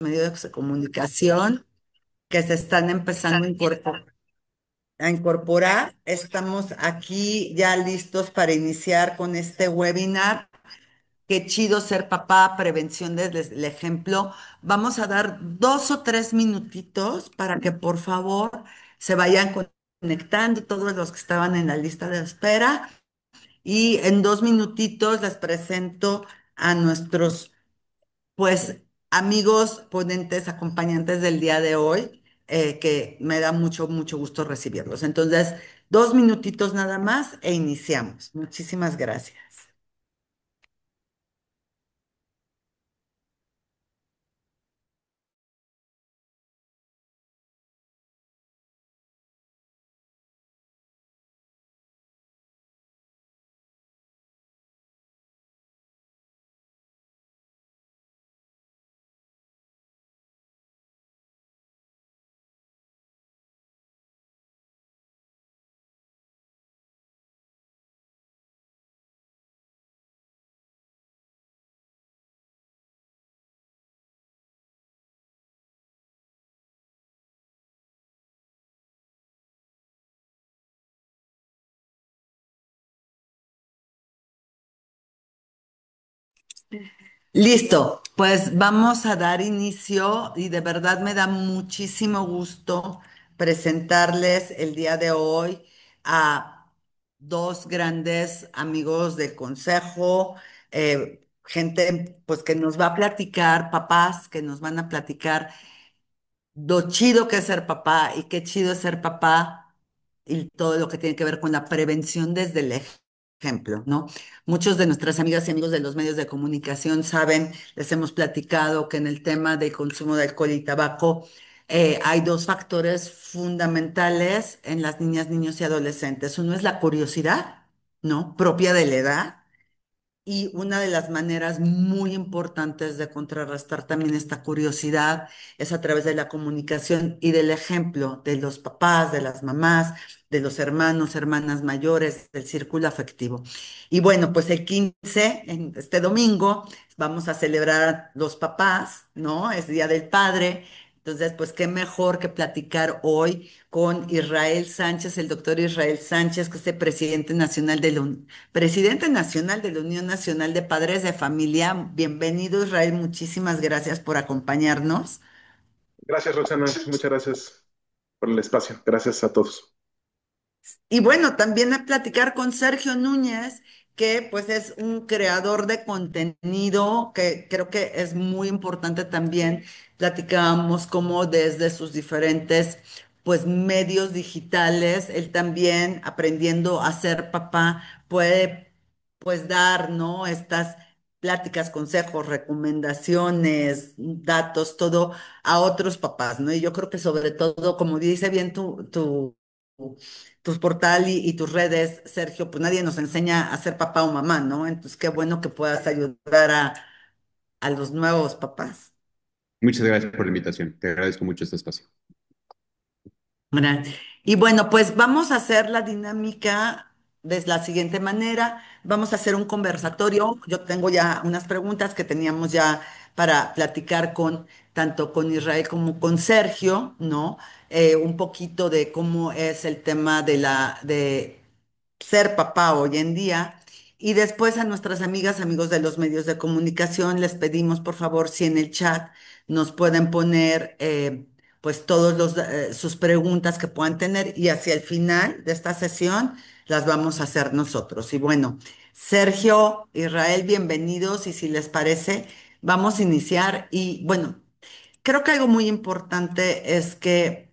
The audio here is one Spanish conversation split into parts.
medios de comunicación que se están empezando a incorporar. Estamos aquí ya listos para iniciar con este webinar. Qué chido ser papá, prevención desde el ejemplo. Vamos a dar 2 o 3 minutitos para que por favor se vayan conectando todos los que estaban en la lista de espera. Y en 2 minutitos les presento a nuestros, pues, amigos, ponentes, acompañantes del día de hoy, que me da mucho, mucho gusto recibirlos. Entonces, 2 minutitos nada más e iniciamos. Muchísimas gracias. Listo, pues vamos a dar inicio y de verdad me da muchísimo gusto presentarles el día de hoy a dos grandes amigos del consejo, gente pues que nos va a platicar, papás que nos van a platicar lo chido que es ser papá y qué chido es ser papá y todo lo que tiene que ver con la prevención desde el ejemplo, ¿no? Muchos de nuestras amigas y amigos de los medios de comunicación saben, les hemos platicado que en el tema del consumo de alcohol y tabaco hay dos factores fundamentales en las niñas, niños y adolescentes. Uno es la curiosidad, ¿no? Propia de la edad y una de las maneras muy importantes de contrarrestar también esta curiosidad es a través de la comunicación y del ejemplo de los papás, de las mamás, de los hermanos, hermanas mayores, del círculo afectivo. Y bueno, pues el 15, en este domingo, vamos a celebrar a los papás, ¿no? Es Día del Padre. Entonces, pues qué mejor que platicar hoy con Israel Sánchez, el doctor Israel Sánchez, que es el presidente nacional de la Unión Nacional de Padres de Familia. Bienvenido, Israel. Muchísimas gracias por acompañarnos. Gracias, Roxana. Muchas gracias por el espacio. Gracias a todos. Y bueno, también a platicar con Sergio Núñez, que pues es un creador de contenido que creo que es muy importante también. Platicábamos cómo desde sus diferentes pues medios digitales, él también aprendiendo a ser papá puede pues dar, ¿no? Estas pláticas, consejos, recomendaciones, datos, todo a otros papás, ¿no? Y yo creo que sobre todo, como dice bien tus portal y tus redes, Sergio, pues nadie nos enseña a ser papá o mamá, ¿no? Entonces, qué bueno que puedas ayudar a los nuevos papás. Muchas gracias por la invitación. Te agradezco mucho este espacio. ¿Verdad? Y bueno, pues vamos a hacer la dinámica de la siguiente manera. Vamos a hacer un conversatorio. Yo tengo ya unas preguntas que teníamos ya para platicar con tanto con Israel como con Sergio, ¿no? Un poquito de cómo es el tema de ser papá hoy en día. Y después a nuestras amigas, amigos de los medios de comunicación, les pedimos por favor si en el chat nos pueden poner pues todos sus preguntas que puedan tener y hacia el final de esta sesión las vamos a hacer nosotros. Y bueno, Sergio, Israel, bienvenidos y si les parece, vamos a iniciar. Y bueno, creo que algo muy importante es que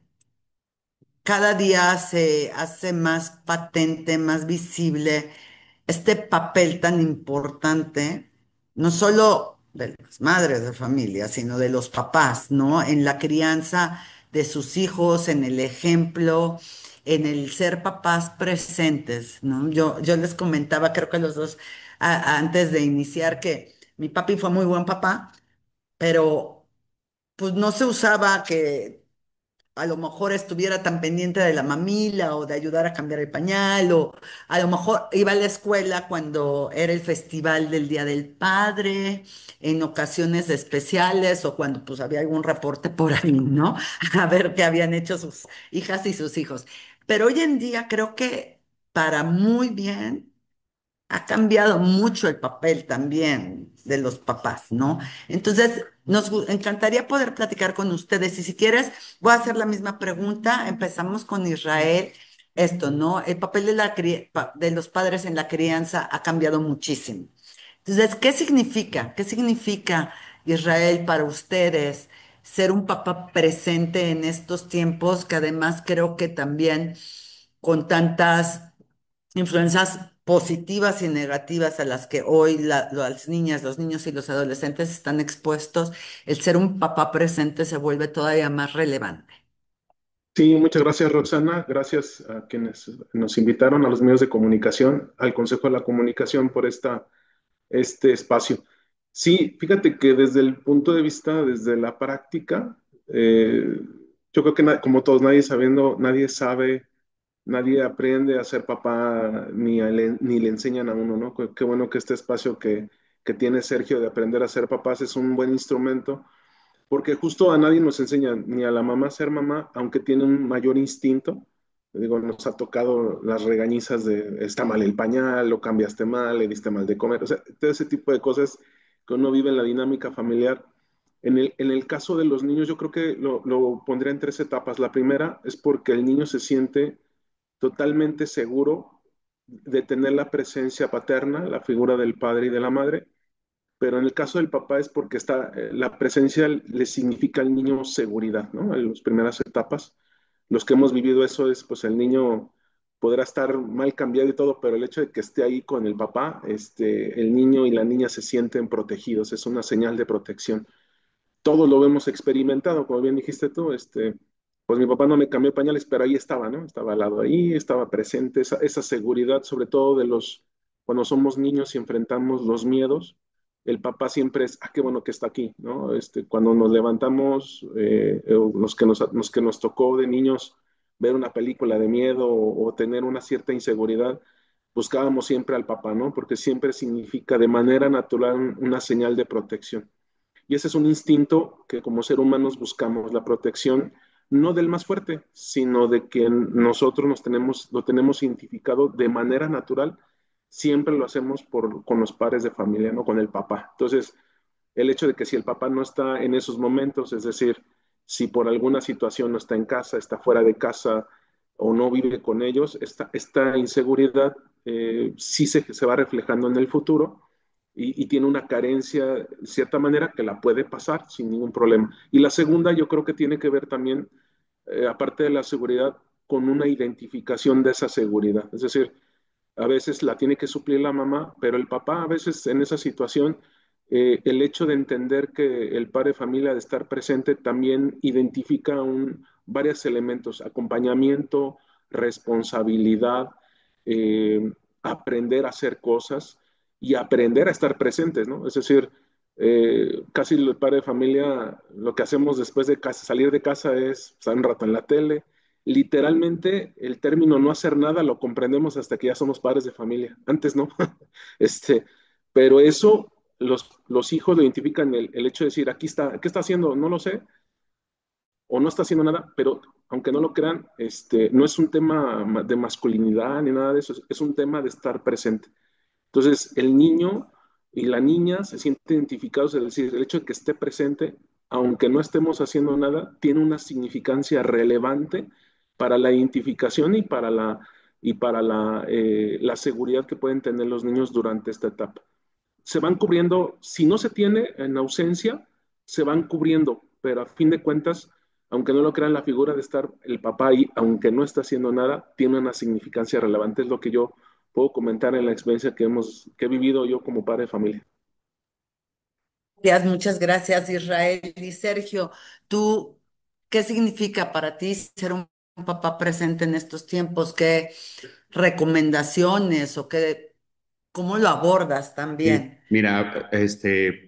cada día se hace más patente, más visible este papel tan importante, no solo de las madres de familia, sino de los papás, ¿no? En la crianza de sus hijos, en el ejemplo, en el ser papás presentes, ¿no? Yo les comentaba, creo que los dos, antes de iniciar, que mi papi fue muy buen papá, pero pues no se usaba que a lo mejor estuviera tan pendiente de la mamila o de ayudar a cambiar el pañal, o a lo mejor iba a la escuela cuando era el festival del Día del Padre, en ocasiones especiales o cuando pues había algún reporte por ahí, ¿no? A ver qué habían hecho sus hijas y sus hijos. Pero hoy en día creo que para muy bien ha cambiado mucho el papel también de los papás, ¿no? Entonces, encantaría poder platicar con ustedes y si quieres, voy a hacer la misma pregunta. Empezamos con Israel. Esto, ¿no? El papel de de los padres en la crianza ha cambiado muchísimo. Entonces, ¿qué significa? ¿Qué significa, Israel, para ustedes ser un papá presente en estos tiempos que además creo que también con tantas influencias positivas y negativas a las que hoy las niñas, los niños y los adolescentes están expuestos, el ser un papá presente se vuelve todavía más relevante? Sí, muchas gracias, Roxana. Gracias a quienes nos invitaron, a los medios de comunicación, al Consejo de la Comunicación por este espacio. Sí, fíjate que desde el punto de vista, desde la práctica, yo creo que como todos, nadie sabe, nadie aprende a ser papá ni le enseñan a uno, ¿no? Qué bueno que este espacio que tiene Sergio de aprender a ser papás es un buen instrumento porque justo a nadie nos enseña, ni a la mamá a ser mamá, aunque tiene un mayor instinto. Digo, nos ha tocado las regañizas de está mal el pañal, lo cambiaste mal, le diste mal de comer, o sea, todo ese tipo de cosas que uno vive en la dinámica familiar. En el caso de los niños, yo creo que lo pondría en tres etapas. La primera es porque el niño se siente totalmente seguro de tener la presencia paterna, la figura del padre y de la madre, pero en el caso del papá es porque la presencia le significa al niño seguridad, ¿no? En las primeras etapas, los que hemos vivido eso es, pues el niño podrá estar mal cambiado y todo, pero el hecho de que esté ahí con el papá, el niño y la niña se sienten protegidos, es una señal de protección. Todos lo hemos experimentado, como bien dijiste tú, pues mi papá no me cambió pañales, pero ahí estaba, ¿no? Estaba al lado ahí, estaba presente, esa seguridad, sobre todo cuando somos niños y enfrentamos los miedos, el papá siempre es, qué bueno que está aquí, ¿no? Cuando nos levantamos, los que nos tocó de niños ver una película de miedo o tener una cierta inseguridad, buscábamos siempre al papá, ¿no? Porque siempre significa de manera natural una señal de protección. Y ese es un instinto que como ser humanos buscamos, la protección no del más fuerte, sino de que nosotros lo tenemos identificado de manera natural, siempre lo hacemos con los padres de familia, ¿no? Con el papá. Entonces, el hecho de que si el papá no está en esos momentos, es decir, si por alguna situación no está en casa, está fuera de casa o no vive con ellos, esta inseguridad sí se va reflejando en el futuro y tiene una carencia, de cierta manera, que la puede pasar sin ningún problema. Y la segunda, yo creo que tiene que ver también, aparte de la seguridad, con una identificación de esa seguridad. Es decir, a veces la tiene que suplir la mamá, pero el papá a veces en esa situación, el hecho de entender que el padre de familia de estar presente también identifica varios elementos, acompañamiento, responsabilidad, eh, aprender a hacer cosas y aprender a estar presentes, ¿no? Es decir, casi el padre de familia, lo que hacemos después de salir de casa es estar un rato en la tele. Literalmente, el término no hacer nada lo comprendemos hasta que ya somos padres de familia. Antes no. Este, pero eso los hijos lo identifican el hecho de decir, aquí está, ¿qué está haciendo? No lo sé, o no está haciendo nada, pero aunque no lo crean, no es un tema de masculinidad ni nada de eso, es un tema de estar presente. Entonces, el niño y la niña se sienten identificados, es decir, el hecho de que esté presente, aunque no estemos haciendo nada, tiene una significancia relevante para la identificación y para la seguridad que pueden tener los niños durante esta etapa. Se van cubriendo, si no se tiene en ausencia, se van cubriendo, pero a fin de cuentas, aunque no lo crean, la figura de estar el papá ahí, aunque no está haciendo nada, tiene una significancia relevante, es lo que yo puedo comentar en la experiencia que he vivido yo como padre de familia. Muchas gracias, Israel. Y Sergio, ¿tú qué significa para ti ser un papá presente en estos tiempos? ¿Qué recomendaciones o cómo lo abordas Sí, también? mira,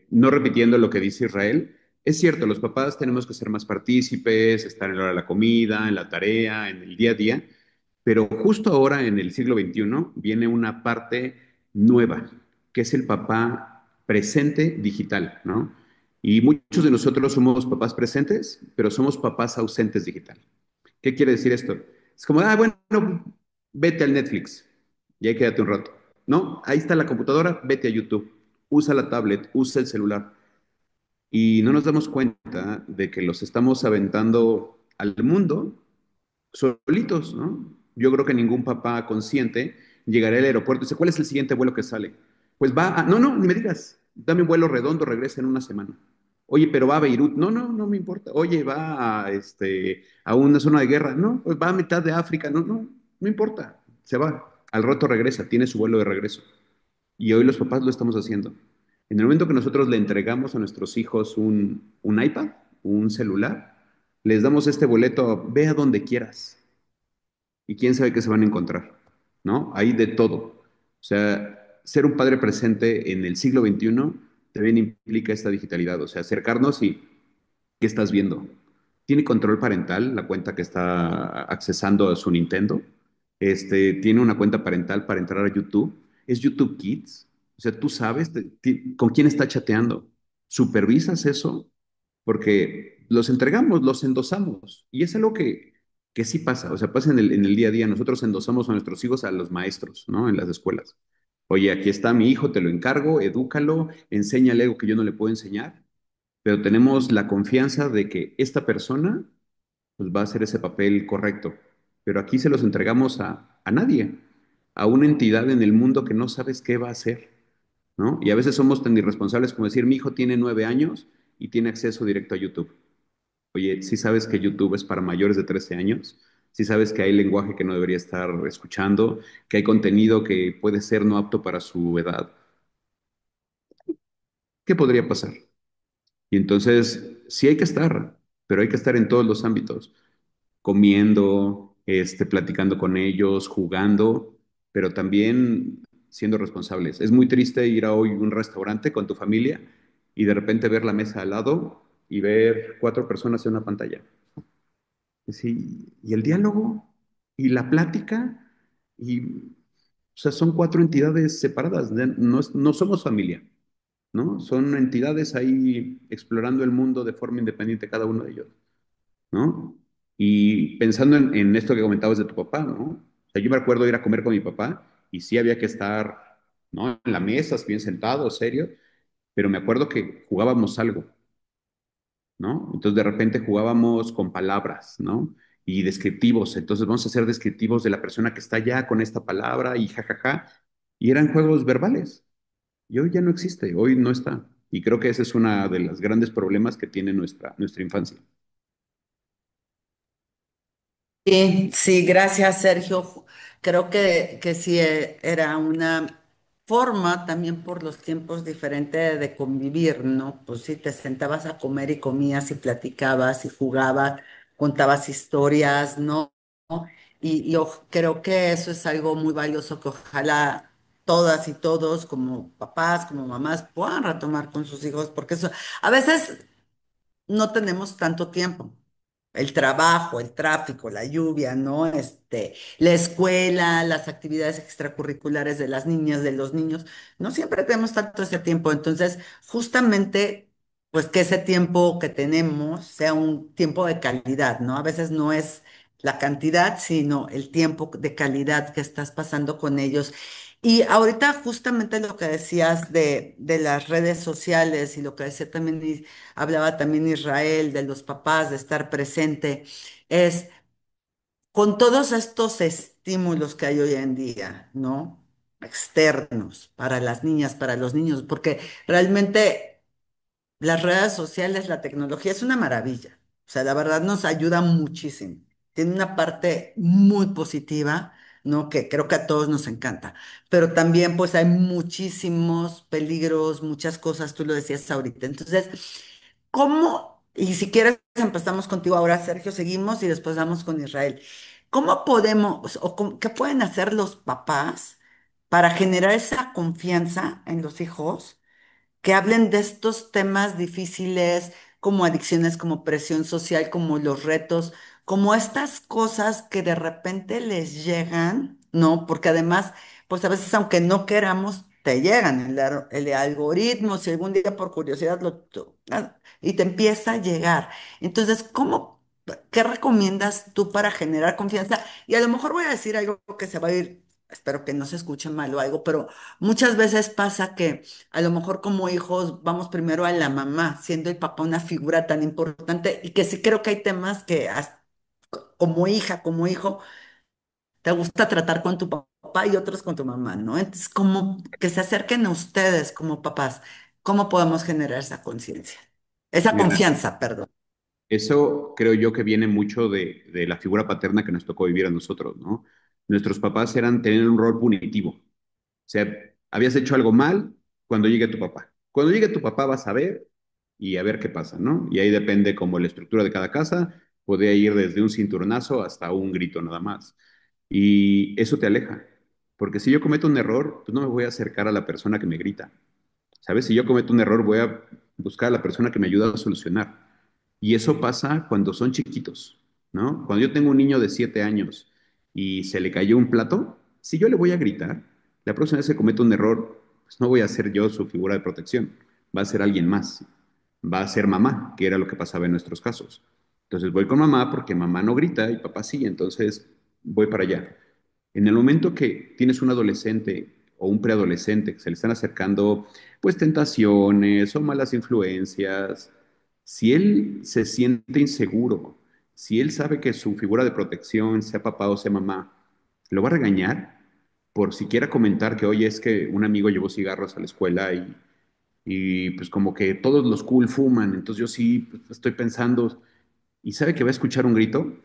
no repitiendo lo que dice Israel, Es cierto, los papás tenemos que ser más partícipes, estar en la hora de la comida, en la tarea, en el día a día, pero justo ahora en el siglo XXI viene una parte nueva, que es el papá presente digital, ¿no? Y muchos de nosotros somos papás presentes, pero somos papás ausentes digital. ¿Qué quiere decir esto? Es como, bueno, vete al Netflix y ahí quédate un rato. No, ahí está la computadora, vete a YouTube, usa la tablet, usa el celular. Y no nos damos cuenta de que los estamos aventando al mundo solitos, ¿no? Yo creo que ningún papá consciente llegaría al aeropuerto y dice, ¿cuál es el siguiente vuelo que sale? Pues va a, no, no, ni me digas, dame un vuelo redondo, regresa en una semana. Oye, pero va a Beirut, no, no, no me importa. Oye, va a, a una zona de guerra, no, pues va a mitad de África, no, no, no importa, se va. Al rato regresa, tiene su vuelo de regreso. Y hoy los papás lo estamos haciendo. En el momento que nosotros le entregamos a nuestros hijos un iPad, un celular, les damos este boleto, ve a donde quieras y quién sabe qué se van a encontrar, ¿no? Hay de todo. O sea, ser un padre presente en el siglo XXI también implica esta digitalidad, o sea, acercarnos y ¿qué estás viendo? ¿Tiene control parental la cuenta que está accesando a su Nintendo? ¿Tiene una cuenta parental para entrar a YouTube? ¿Es YouTube Kids? O sea, tú sabes con quién está chateando. ¿Supervisas eso? Porque los entregamos, los endosamos. Y es algo que sí pasa, o sea, pasa en el día a día. Nosotros endosamos a nuestros hijos a los maestros, ¿no? En las escuelas. Oye, aquí está mi hijo, te lo encargo, edúcalo, enséñale algo que yo no le puedo enseñar, pero tenemos la confianza de que esta persona pues, va a hacer ese papel correcto. Pero aquí se los entregamos a nadie, a una entidad en el mundo que no sabes qué va a hacer, ¿no? Y a veces somos tan irresponsables como decir, mi hijo tiene 9 años y tiene acceso directo a YouTube. Oye, ¿sí sabes que YouTube es para mayores de 13 años? ¿Sí sabes que hay lenguaje que no debería estar escuchando? ¿Que hay contenido que puede ser no apto para su edad? ¿Qué podría pasar? Y entonces, sí hay que estar, pero hay que estar en todos los ámbitos, comiendo, platicando con ellos, jugando, pero también siendo responsables. Es muy triste ir a hoy a un restaurante con tu familia y de repente ver la mesa al lado y ver 4 personas en una pantalla. Sí, y el diálogo y la plática, o sea, son 4 entidades separadas, no, no somos familia, ¿no? Son entidades ahí explorando el mundo de forma independiente cada uno de ellos, ¿no? Y pensando en esto que comentabas de tu papá, ¿no? O sea, yo me acuerdo ir a comer con mi papá y sí había que estar, ¿no? En la mesa, bien sentado, serio, pero me acuerdo que jugábamos algo, ¿no? Entonces de repente jugábamos con palabras, ¿no? Y descriptivos, entonces vamos a ser descriptivos de la persona que está allá con esta palabra y jajaja, y eran juegos verbales. Y hoy ya no existe, hoy no está. Y creo que ese es uno de los grandes problemas que tiene nuestra infancia. Sí, sí, gracias, Sergio. Creo que sí era una forma también por los tiempos diferentes de convivir, ¿no? Pues sí, te sentabas a comer y comías y platicabas y jugabas, contabas historias, ¿no? Y yo creo que eso es algo muy valioso que ojalá todas y todos, como papás, como mamás, puedan retomar con sus hijos, porque eso, a veces no tenemos tanto tiempo. El trabajo, el tráfico, la lluvia, ¿no? La escuela, las actividades extracurriculares de las niñas, de los niños, no siempre tenemos tanto ese tiempo. Entonces, justamente, pues que ese tiempo que tenemos sea un tiempo de calidad, ¿no? A veces no es la cantidad, sino el tiempo de calidad que estás pasando con ellos. Y ahorita justamente lo que decías de las redes sociales y lo que decía también hablaba también Israel de los papás, de estar presente, es con todos estos estímulos que hay hoy en día, ¿no? Externos para las niñas, para los niños, porque realmente las redes sociales, la tecnología es una maravilla. O sea, la verdad nos ayuda muchísimo. Tiene una parte muy positiva, ¿no? Que creo que a todos nos encanta. Pero también, pues, hay muchísimos peligros, muchas cosas, tú lo decías ahorita. Entonces, ¿cómo? Y si quieres, empezamos contigo ahora, Sergio, seguimos y después vamos con Israel. ¿Cómo podemos qué pueden hacer los papás para generar esa confianza en los hijos? Que hablen de estos temas difíciles, como adicciones, como presión social, como los retos, como estas cosas que de repente les llegan, ¿no? Porque además, pues a veces aunque no queramos, te llegan el algoritmo, si algún día por curiosidad y te empieza a llegar. Entonces, qué recomiendas tú para generar confianza? Y a lo mejor voy a decir algo que se va a ir, espero que no se escuche mal o algo, pero muchas veces pasa que a lo mejor como hijos vamos primero a la mamá, siendo el papá una figura tan importante y que sí creo que hay temas que como hija, como hijo, te gusta tratar con tu papá y otros con tu mamá, ¿no? Entonces, como que se acerquen a ustedes como papás, ¿cómo podemos generar esa conciencia? Esa Mira, confianza, perdón. eso creo yo que viene mucho de la figura paterna que nos tocó vivir a nosotros, ¿no? Nuestros papás tenían un rol punitivo. O sea, habías hecho algo mal cuando llegue tu papá. Cuando llegue tu papá vas a ver y a ver qué pasa, ¿no? Y ahí depende como la estructura de cada casa, podría ir desde un cinturonazo hasta un grito nada más. Y eso te aleja, porque si yo cometo un error, pues no me voy a acercar a la persona que me grita. ¿Sabes? Si yo cometo un error, voy a buscar a la persona que me ayuda a solucionar. Y eso pasa cuando son chiquitos, ¿no? Cuando yo tengo un niño de 7 años y se le cayó un plato, si yo le voy a gritar, la próxima vez que cometa un error, pues no voy a ser yo su figura de protección, va a ser alguien más, va a ser mamá, que era lo que pasaba en nuestros casos. Entonces voy con mamá porque mamá no grita y papá sí, entonces voy para allá. En el momento que tienes un adolescente o un preadolescente que se le están acercando pues tentaciones o malas influencias, si él se siente inseguro, si él sabe que su figura de protección, sea papá o sea mamá, lo va a regañar por siquiera comentar que, oye, es que un amigo llevó cigarros a la escuela y pues como que todos los cool fuman, entonces yo sí pues, estoy pensando, y sabe que va a escuchar un grito,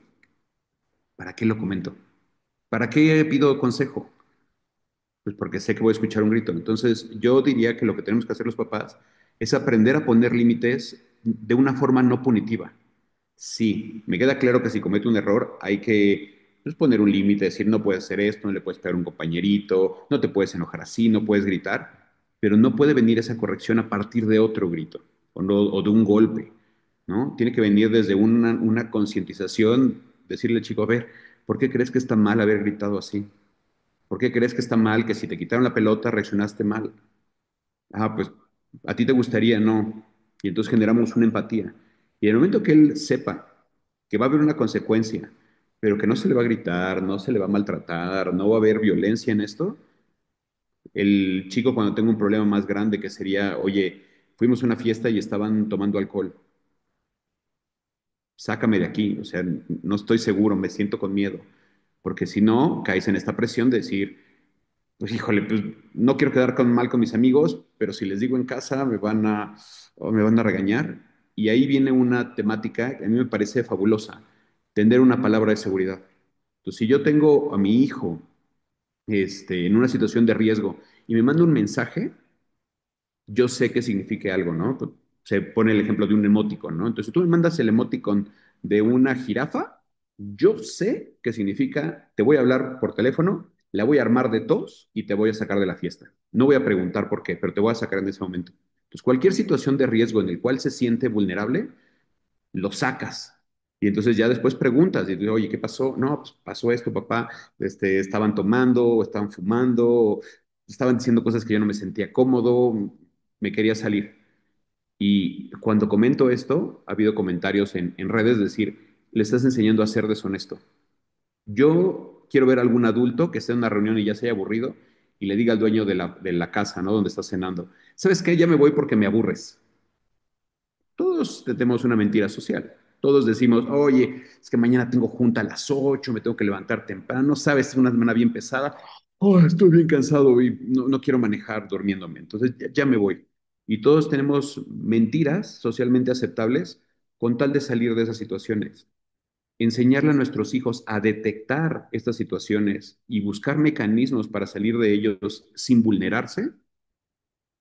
¿para qué lo comento? ¿Para qué pido consejo? Pues porque sé que voy a escuchar un grito. Entonces, yo diría que lo que tenemos que hacer los papás es aprender a poner límites de una forma no punitiva. Sí, me queda claro que si cometo un error hay que pues, poner un límite, decir no puedes hacer esto, no le puedes pegar a un compañerito, no te puedes enojar así, no puedes gritar, pero no puede venir esa corrección a partir de otro grito o de un golpe, ¿no? Tiene que venir desde una concientización, decirle al chico, a ver, ¿por qué crees que está mal haber gritado así? ¿Por qué crees que está mal que si te quitaron la pelota reaccionaste mal? Ah, pues a ti te gustaría, no. Y entonces generamos una empatía. Y en el momento que él sepa que va a haber una consecuencia, pero que no se le va a gritar, no se le va a maltratar, no va a haber violencia en esto, el chico cuando tenga un problema más grande que sería, oye, fuimos a una fiesta y estaban tomando alcohol, sácame de aquí, o sea, no estoy seguro, me siento con miedo, porque si no, caes en esta presión de decir, pues híjole, pues no quiero quedar mal con mis amigos, pero si les digo en casa o me van a regañar. Y ahí viene una temática que a mí me parece fabulosa, tener una palabra de seguridad. Entonces, si yo tengo a mi hijo en una situación de riesgo y me manda un mensaje, yo sé que signifique algo, ¿no? Pues, se pone el ejemplo de un emoticon, ¿no? Entonces, si tú me mandas el emoticon de una jirafa, yo sé que significa, te voy a hablar por teléfono, la voy a armar de tos y te voy a sacar de la fiesta. No voy a preguntar por qué, pero te voy a sacar en ese momento. Entonces, cualquier situación de riesgo en el cual se siente vulnerable, lo sacas. Y entonces ya después preguntas, y dices, oye, ¿qué pasó? No, pues pasó esto, papá, estaban tomando, o estaban fumando, o estaban diciendo cosas que yo no me sentía cómodo, me quería salir. Y cuando comento esto, ha habido comentarios en redes, decir, le estás enseñando a ser deshonesto. Yo quiero ver a algún adulto que esté en una reunión y ya se haya aburrido y le diga al dueño de la casa, ¿no? Donde está cenando, ¿sabes qué? Ya me voy porque me aburres. Todos tenemos una mentira social. Todos decimos, oye, es que mañana tengo junta a las 8, me tengo que levantar temprano, sabes, es una semana bien pesada. Oh, estoy bien cansado y no quiero manejar durmiéndome. Entonces ya me voy. Y todos tenemos mentiras socialmente aceptables con tal de salir de esas situaciones. Enseñarle a nuestros hijos a detectar estas situaciones y buscar mecanismos para salir de ellos sin vulnerarse,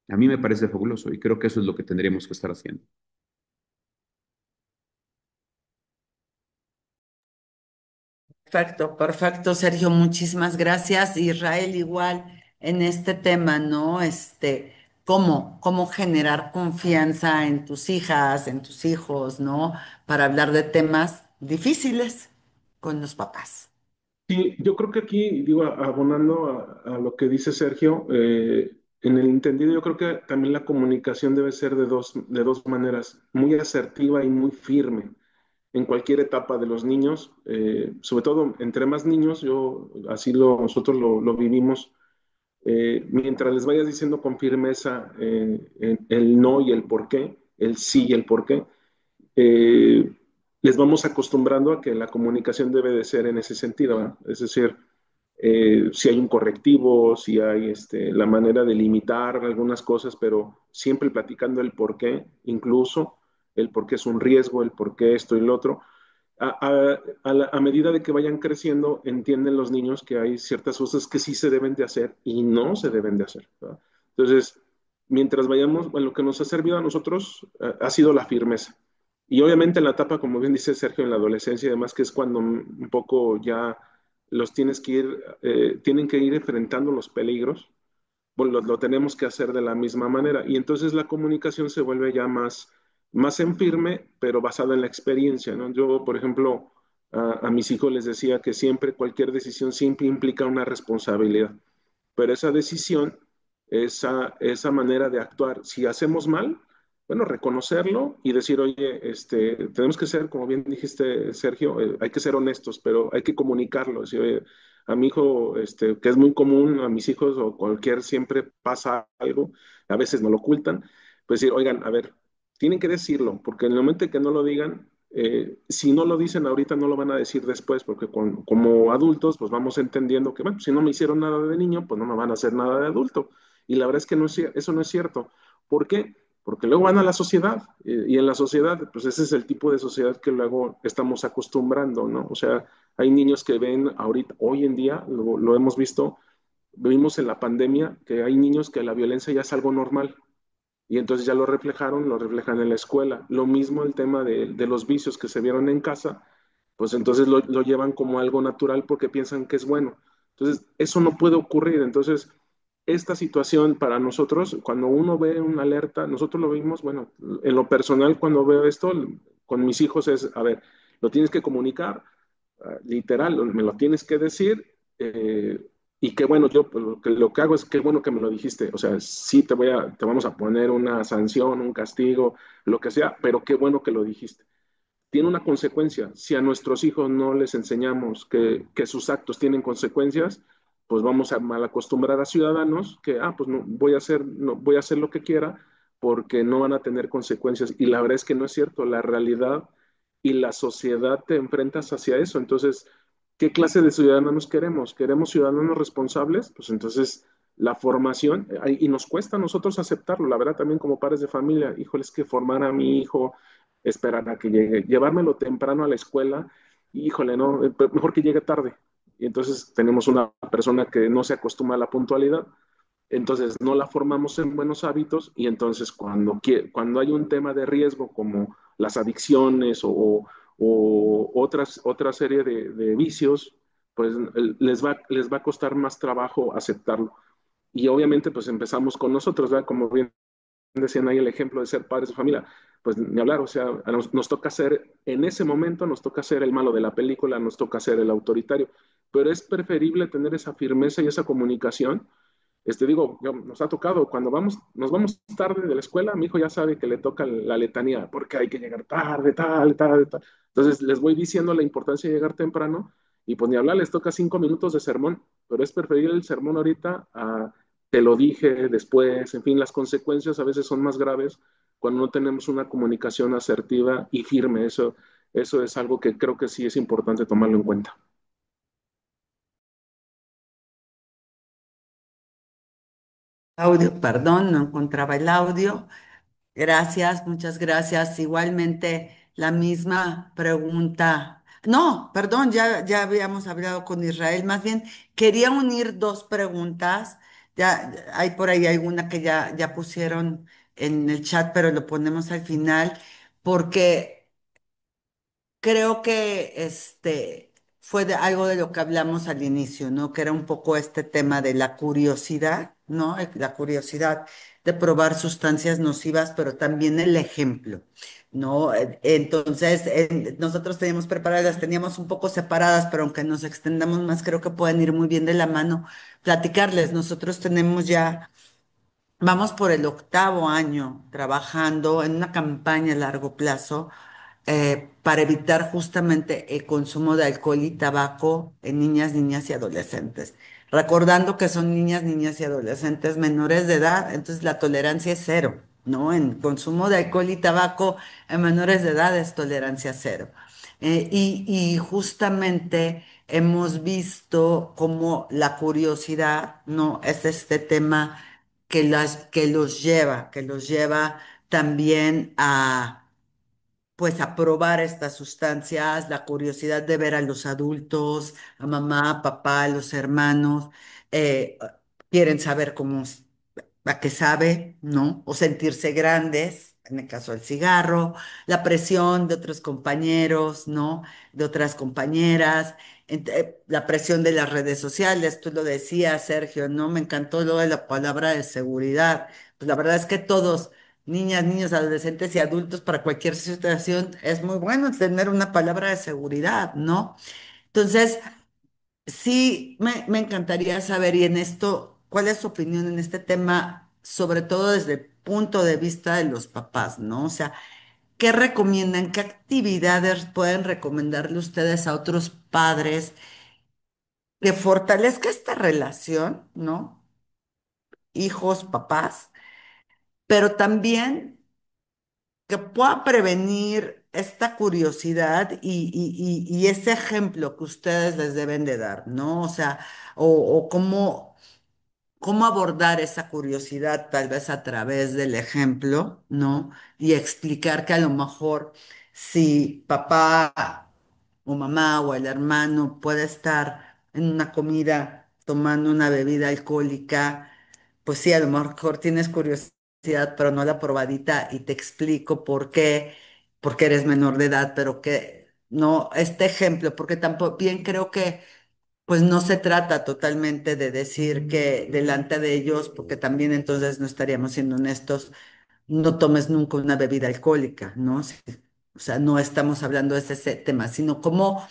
a mí me parece fabuloso y creo que eso es lo que tendríamos que estar haciendo. Perfecto, perfecto, Sergio, muchísimas gracias. Israel, igual en este tema, ¿no? cómo generar confianza en tus hijas, en tus hijos, ¿no? Para hablar de temas difíciles con los papás. Sí, yo creo que aquí, digo, abonando a lo que dice Sergio, en el entendido, yo creo que también la comunicación debe ser de dos maneras, muy asertiva y muy firme en cualquier etapa de los niños, sobre todo entre más niños, nosotros lo vivimos, mientras les vayas diciendo con firmeza el no y el por qué, el sí y el por qué, eh, les vamos acostumbrando a que la comunicación debe de ser en ese sentido, ¿verdad? Es decir, si hay un correctivo, si hay la manera de limitar algunas cosas, pero siempre platicando el por qué, incluso el por qué es un riesgo, el por qué esto y lo otro. A medida de que vayan creciendo, entienden los niños que hay ciertas cosas que sí se deben de hacer y no se deben de hacer, ¿verdad? Entonces, mientras vayamos, bueno, lo que nos ha servido a nosotros ha sido la firmeza. Y obviamente en la etapa, como bien dice Sergio, en la adolescencia y demás, que es cuando un poco ya los tienen que ir enfrentando los peligros, bueno, lo tenemos que hacer de la misma manera. Y entonces la comunicación se vuelve ya más en firme, pero basada en la experiencia, ¿no? Yo, por ejemplo, a mis hijos les decía que siempre cualquier decisión siempre implica una responsabilidad, pero esa decisión, esa manera de actuar, si hacemos mal, bueno, reconocerlo y decir, oye, tenemos que ser, como bien dijiste, Sergio, hay que ser honestos, pero hay que comunicarlo. Decir, oye, a mi hijo, que es muy común, a mis hijos o cualquier, siempre pasa algo, a veces no lo ocultan, pues decir, oigan, a ver, tienen que decirlo, porque en el momento en que no lo digan, si no lo dicen ahorita, no lo van a decir después, porque como adultos, pues vamos entendiendo que, bueno, si no me hicieron nada de niño, pues no me van a hacer nada de adulto. Y la verdad es que eso no es cierto. ¿Por qué? Porque luego van a la sociedad, y en la sociedad, pues ese es el tipo de sociedad que luego estamos acostumbrando, ¿no? O sea, hay niños que ven ahorita, hoy en día, lo hemos visto, vimos en la pandemia, que hay niños que la violencia ya es algo normal. Y entonces ya lo reflejan en la escuela. Lo mismo el tema de los vicios que se vieron en casa, pues entonces lo llevan como algo natural porque piensan que es bueno. Entonces, eso no puede ocurrir. Entonces, esta situación para nosotros, cuando uno ve una alerta, nosotros lo vimos, bueno, en lo personal, cuando veo esto, con mis hijos es, a ver, lo tienes que comunicar, literal, me lo tienes que decir, y qué bueno, yo pues, lo que hago es qué bueno que me lo dijiste, o sea, sí te vamos a poner una sanción, un castigo, lo que sea, pero qué bueno que lo dijiste. Tiene una consecuencia. Si a nuestros hijos no les enseñamos que sus actos tienen consecuencias, pues vamos a mal acostumbrar a ciudadanos que, pues no, no, voy a hacer lo que quiera porque no van a tener consecuencias. Y la verdad es que no es cierto. La realidad y la sociedad te enfrentas hacia eso. Entonces, ¿qué clase de ciudadanos queremos? ¿Queremos ciudadanos responsables? Pues entonces la formación, y nos cuesta a nosotros aceptarlo, la verdad también como padres de familia, híjoles, que formar a mi hijo, esperar a que llegue, llevármelo temprano a la escuela, híjole, no, mejor que llegue tarde. Y entonces tenemos una persona que no se acostumbra a la puntualidad, entonces no la formamos en buenos hábitos y entonces cuando hay un tema de riesgo como las adicciones o otra serie de vicios, pues les va a costar más trabajo aceptarlo. Y obviamente pues empezamos con nosotros, ¿verdad? Como bien decían ahí el ejemplo de ser padres de familia, pues ni hablar, o sea, nos toca ser, en ese momento nos toca ser el malo de la película, nos toca ser el autoritario, pero es preferible tener esa firmeza y esa comunicación. Digo, nos ha tocado, cuando nos vamos tarde de la escuela, mi hijo ya sabe que le toca la letanía, porque hay que llegar tarde, tal, tal, tal. Entonces les voy diciendo la importancia de llegar temprano y pues ni hablar, les toca 5 minutos de sermón, pero es preferible el sermón ahorita a te lo dije después, en fin, las consecuencias a veces son más graves cuando no tenemos una comunicación asertiva y firme. Eso es algo que creo que sí es importante tomarlo en cuenta. Audio, perdón, no encontraba el audio. Gracias, muchas gracias. Igualmente, la misma pregunta. No, perdón, ya habíamos hablado con Israel. Más bien, quería unir dos preguntas. Ya hay por ahí alguna que ya pusieron en el chat, pero lo ponemos al final, porque creo que fue algo de lo que hablamos al inicio, ¿no? Que era un poco este tema de la curiosidad, ¿no? La curiosidad de probar sustancias nocivas, pero también el ejemplo, ¿no? Entonces, nosotros teníamos preparadas, las teníamos un poco separadas, pero aunque nos extendamos más, creo que pueden ir muy bien de la mano platicarles. Nosotros tenemos ya, vamos por el octavo año trabajando en una campaña a largo plazo para evitar justamente el consumo de alcohol y tabaco en niñas, niñas y adolescentes. Recordando que son niñas, niñas y adolescentes menores de edad, entonces la tolerancia es cero, ¿no? En consumo de alcohol y tabaco en menores de edad es tolerancia cero. Y justamente hemos visto cómo la curiosidad, ¿no? Es este tema que los lleva también a pues a probar estas sustancias, la curiosidad de ver a los adultos, a mamá, papá, a los hermanos, eh, quieren saber a qué sabe, ¿no? O sentirse grandes, en el caso del cigarro, la presión de otros compañeros, ¿no? De otras compañeras, la presión de las redes sociales, tú lo decías, Sergio, ¿no? Me encantó lo de la palabra de seguridad. Pues la verdad es que todos niñas, niños, adolescentes y adultos para cualquier situación, es muy bueno tener una palabra de seguridad, ¿no? Entonces, sí, me encantaría saber, y en esto, ¿cuál es su opinión en este tema, sobre todo desde el punto de vista de los papás, ¿no? O sea, ¿qué recomiendan? ¿Qué actividades pueden recomendarle ustedes a otros padres que fortalezca esta relación, ¿no? Hijos, papás, pero también que pueda prevenir esta curiosidad y ese ejemplo que ustedes les deben de dar, ¿no? O sea, o cómo abordar esa curiosidad tal vez a través del ejemplo, ¿no? Y explicar que a lo mejor si papá o mamá o el hermano puede estar en una comida tomando una bebida alcohólica, pues sí, a lo mejor tienes curiosidad, pero no la probadita y te explico por qué, porque eres menor de edad, pero que no, este ejemplo, porque tampoco bien creo que pues no se trata totalmente de decir que delante de ellos, porque también entonces no estaríamos siendo honestos, no tomes nunca una bebida alcohólica, ¿no? Sí, o sea, no estamos hablando de ese tema, sino cómo,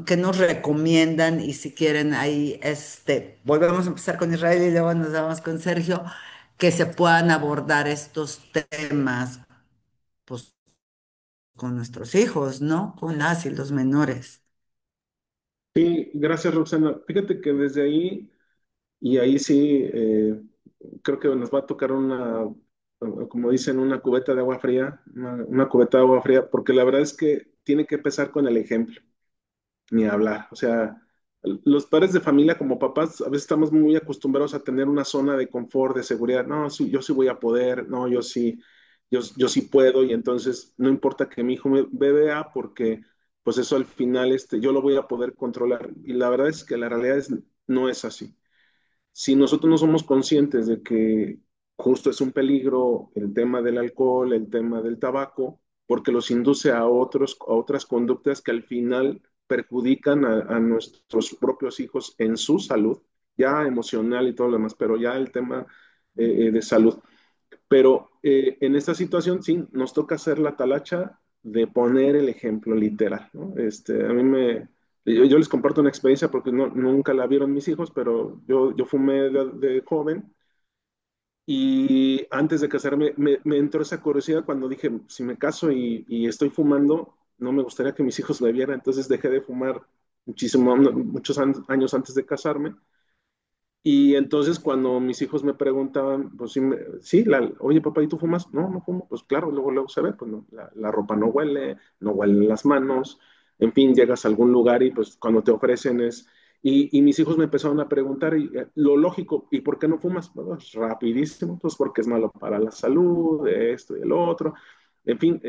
qué nos recomiendan y si quieren ahí, volvemos a empezar con Israel y luego nos vamos con Sergio, que se puedan abordar estos temas, pues, con nuestros hijos, ¿no? Con las y los menores. Sí, gracias, Roxana. Fíjate que desde ahí, y ahí sí, creo que nos va a tocar una, como dicen, una cubeta de agua fría, una cubeta de agua fría, porque la verdad es que tiene que empezar con el ejemplo. Ni hablar. O sea, los padres de familia como papás a veces estamos muy acostumbrados a tener una zona de confort, de seguridad. No, sí, yo sí voy a poder, no, yo sí puedo y entonces no importa que mi hijo me vea porque pues eso al final yo lo voy a poder controlar. Y la verdad es que la realidad no es así. Si nosotros no somos conscientes de que justo es un peligro el tema del alcohol, el tema del tabaco, porque los induce a otras conductas que al final perjudican a nuestros propios hijos en su salud, ya emocional y todo lo demás, pero ya el tema de salud. Pero en esta situación sí, nos toca hacer la talacha de poner el ejemplo literal, ¿no? Yo les comparto una experiencia porque nunca la vieron mis hijos, pero yo fumé de joven y antes de casarme me entró esa curiosidad cuando dije, si me caso y estoy fumando, no me gustaría que mis hijos me vieran, entonces dejé de fumar muchos años antes de casarme y entonces cuando mis hijos me preguntaban, pues sí, sí oye papá, ¿y tú fumas? No, no fumo. Pues claro, luego se ve, pues no, la ropa no huele, no huelen las manos, en fin, llegas a algún lugar y pues cuando te ofrecen es... Y mis hijos me empezaron a preguntar, lo lógico, ¿y por qué no fumas? Bueno, pues, rapidísimo, pues porque es malo para la salud, esto y el otro. En fin,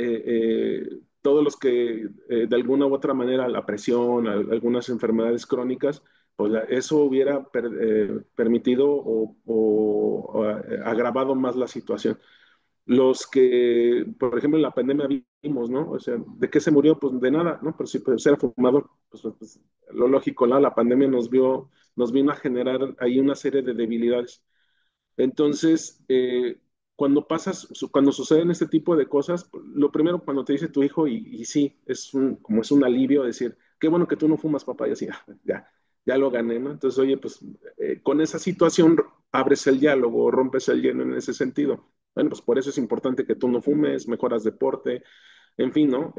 todos los que de alguna u otra manera la presión, algunas enfermedades crónicas, pues eso hubiera permitido o agravado más la situación. Los que, por ejemplo, en la pandemia vimos, ¿no? O sea, ¿de qué se murió? Pues de nada, ¿no? Pero si pues, era fumador, pues, lo lógico, ¿no? La pandemia nos vino a generar ahí una serie de debilidades. Entonces, cuando suceden este tipo de cosas, lo primero cuando te dice tu hijo, y sí, como es un alivio decir, qué bueno que tú no fumas, papá, y así, ya lo gané, ¿no? Entonces, oye, pues con esa situación abres el diálogo, rompes el hielo en ese sentido. Bueno, pues por eso es importante que tú no fumes, mejoras deporte, en fin, ¿no?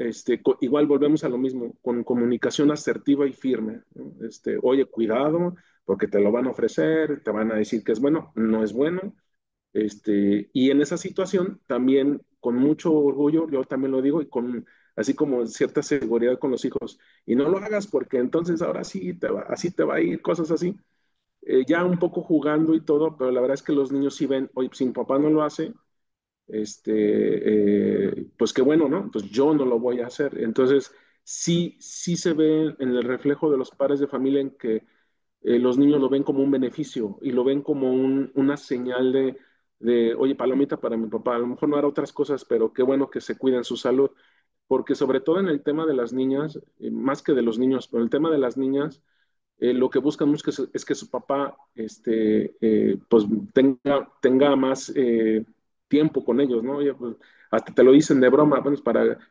Igual volvemos a lo mismo, con comunicación asertiva y firme, ¿no? Oye, cuidado, porque te lo van a ofrecer, te van a decir que es bueno, no es bueno. Y en esa situación también, con mucho orgullo, yo también lo digo, y con así como cierta seguridad con los hijos, y no lo hagas porque entonces ahora sí así te va a ir, cosas así. Ya un poco jugando y todo, pero la verdad es que los niños sí ven, oye, si mi papá no lo hace, pues qué bueno, ¿no? Pues yo no lo voy a hacer. Entonces, sí se ve en el reflejo de los padres de familia en que los niños lo ven como un beneficio y lo ven como una señal oye, palomita para mi papá. A lo mejor no hará otras cosas, pero qué bueno que se cuiden su salud. Porque sobre todo en el tema de las niñas, más que de los niños, pero el tema de las niñas, lo que buscan mucho es que su papá pues tenga más tiempo con ellos, ¿no? Oye, pues, hasta te lo dicen de broma, bueno,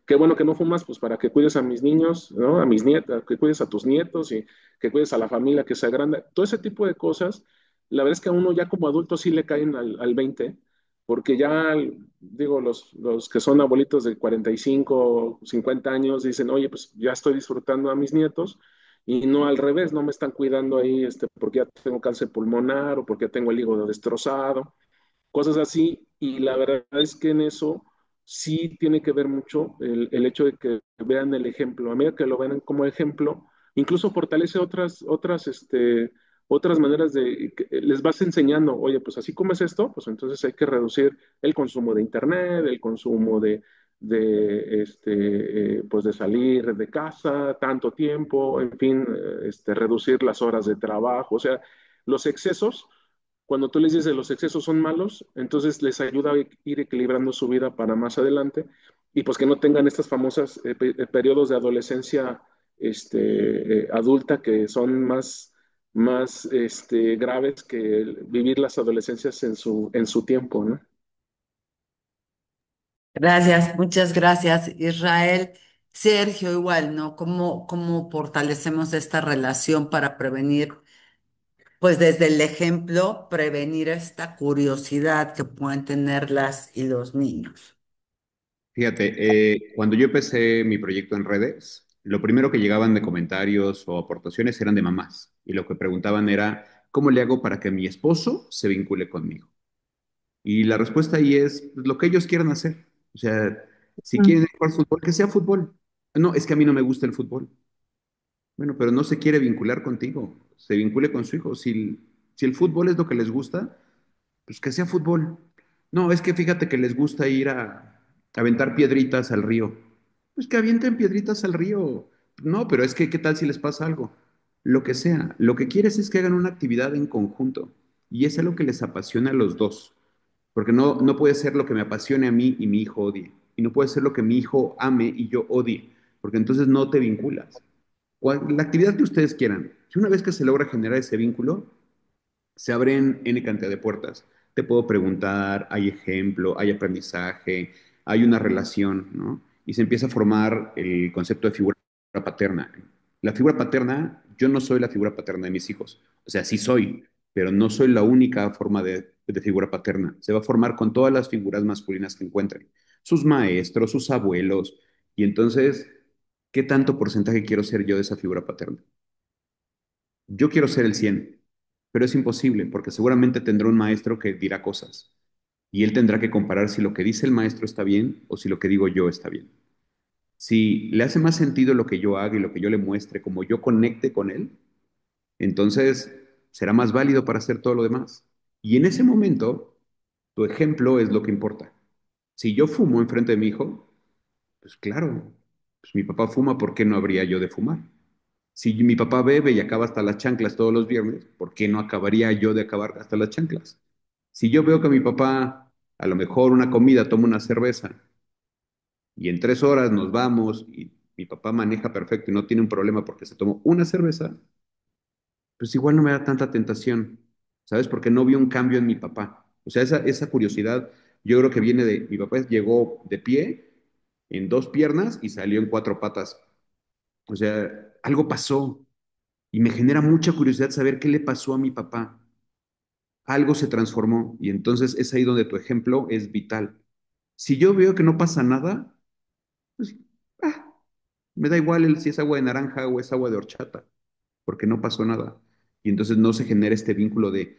qué bueno que no fumas, pues para que cuides a mis niños, ¿no? A mis nietas, que cuides a tus nietos y que cuides a la familia que sea grande. Todo ese tipo de cosas, la verdad es que a uno ya como adulto sí le caen al 20, porque ya, digo, los que son abuelitos de 45, 50 años dicen, oye, pues ya estoy disfrutando a mis nietos y no al revés, no me están cuidando ahí porque ya tengo cáncer pulmonar o porque ya tengo el hígado destrozado, cosas así. Y la verdad es que en eso sí tiene que ver mucho el hecho de que vean el ejemplo. A medida que lo ven como ejemplo, incluso fortalece otras maneras que les vas enseñando, oye, pues así como es esto, pues entonces hay que reducir el consumo de internet, el consumo pues de salir de casa tanto tiempo, en fin, reducir las horas de trabajo, o sea, los excesos, cuando tú les dices los excesos son malos, entonces les ayuda a ir equilibrando su vida para más adelante y pues que no tengan estas famosas periodos de adolescencia adulta que son más graves que vivir las adolescencias en su tiempo, ¿no? Gracias, muchas gracias, Israel. Sergio, igual, ¿no? ¿Cómo fortalecemos esta relación para prevenir, pues desde el ejemplo, prevenir esta curiosidad que pueden tener las y los niños? Fíjate, cuando yo empecé mi proyecto en redes, lo primero que llegaban de comentarios o aportaciones eran de mamás. Y lo que preguntaban era, ¿cómo le hago para que mi esposo se vincule conmigo? Y la respuesta ahí es pues, lo que ellos quieran hacer. O sea, si quieren jugar fútbol, que sea fútbol. No, es que a mí no me gusta el fútbol. Bueno, pero no se quiere vincular contigo. Se vincule con su hijo. Si el fútbol es lo que les gusta, pues que sea fútbol. No, es que fíjate que les gusta ir a aventar piedritas al río. Pues que avienten piedritas al río. No, pero es que, ¿qué tal si les pasa algo? Lo que sea. Lo que quieres es que hagan una actividad en conjunto. Y es algo que les apasiona a los dos. Porque no puede ser lo que me apasione a mí y mi hijo odie. Y no puede ser lo que mi hijo ame y yo odie. Porque entonces no te vinculas. La actividad que ustedes quieran. Si una vez que se logra generar ese vínculo, se abren N cantidad de puertas. Te puedo preguntar, hay ejemplo, hay aprendizaje, hay una relación, ¿no? Y se empieza a formar el concepto de figura paterna. La figura paterna, yo no soy la figura paterna de mis hijos. O sea, sí soy, pero no soy la única forma de figura paterna. Se va a formar con todas las figuras masculinas que encuentren. Sus maestros, sus abuelos. Y entonces, ¿qué tanto porcentaje quiero ser yo de esa figura paterna? Yo quiero ser el 100, pero es imposible porque seguramente tendrá un maestro que dirá cosas y él tendrá que comparar si lo que dice el maestro está bien o si lo que digo yo está bien. Si le hace más sentido lo que yo haga y lo que yo le muestre, como yo conecte con él, entonces será más válido para hacer todo lo demás. Y en ese momento, tu ejemplo es lo que importa. Si yo fumo enfrente de mi hijo, pues claro, pues mi papá fuma, ¿por qué no habría yo de fumar? Si mi papá bebe y acaba hasta las chanclas todos los viernes, ¿por qué no acabaría yo de acabar hasta las chanclas? Si yo veo que mi papá, a lo mejor una comida, toma una cerveza y en 3 horas nos vamos y mi papá maneja perfecto y no tiene un problema porque se tomó una cerveza, pues igual no me da tanta tentación, ¿sabes? Porque no vi un cambio en mi papá. O sea, esa curiosidad yo creo que viene de, mi papá llegó de pie, en dos piernas y salió en cuatro patas. O sea, algo pasó y me genera mucha curiosidad saber qué le pasó a mi papá. Algo se transformó y entonces es ahí donde tu ejemplo es vital. Si yo veo que no pasa nada, pues ah, me da igual si es agua de naranja o es agua de horchata, porque no pasó nada. Y entonces no se genera este vínculo de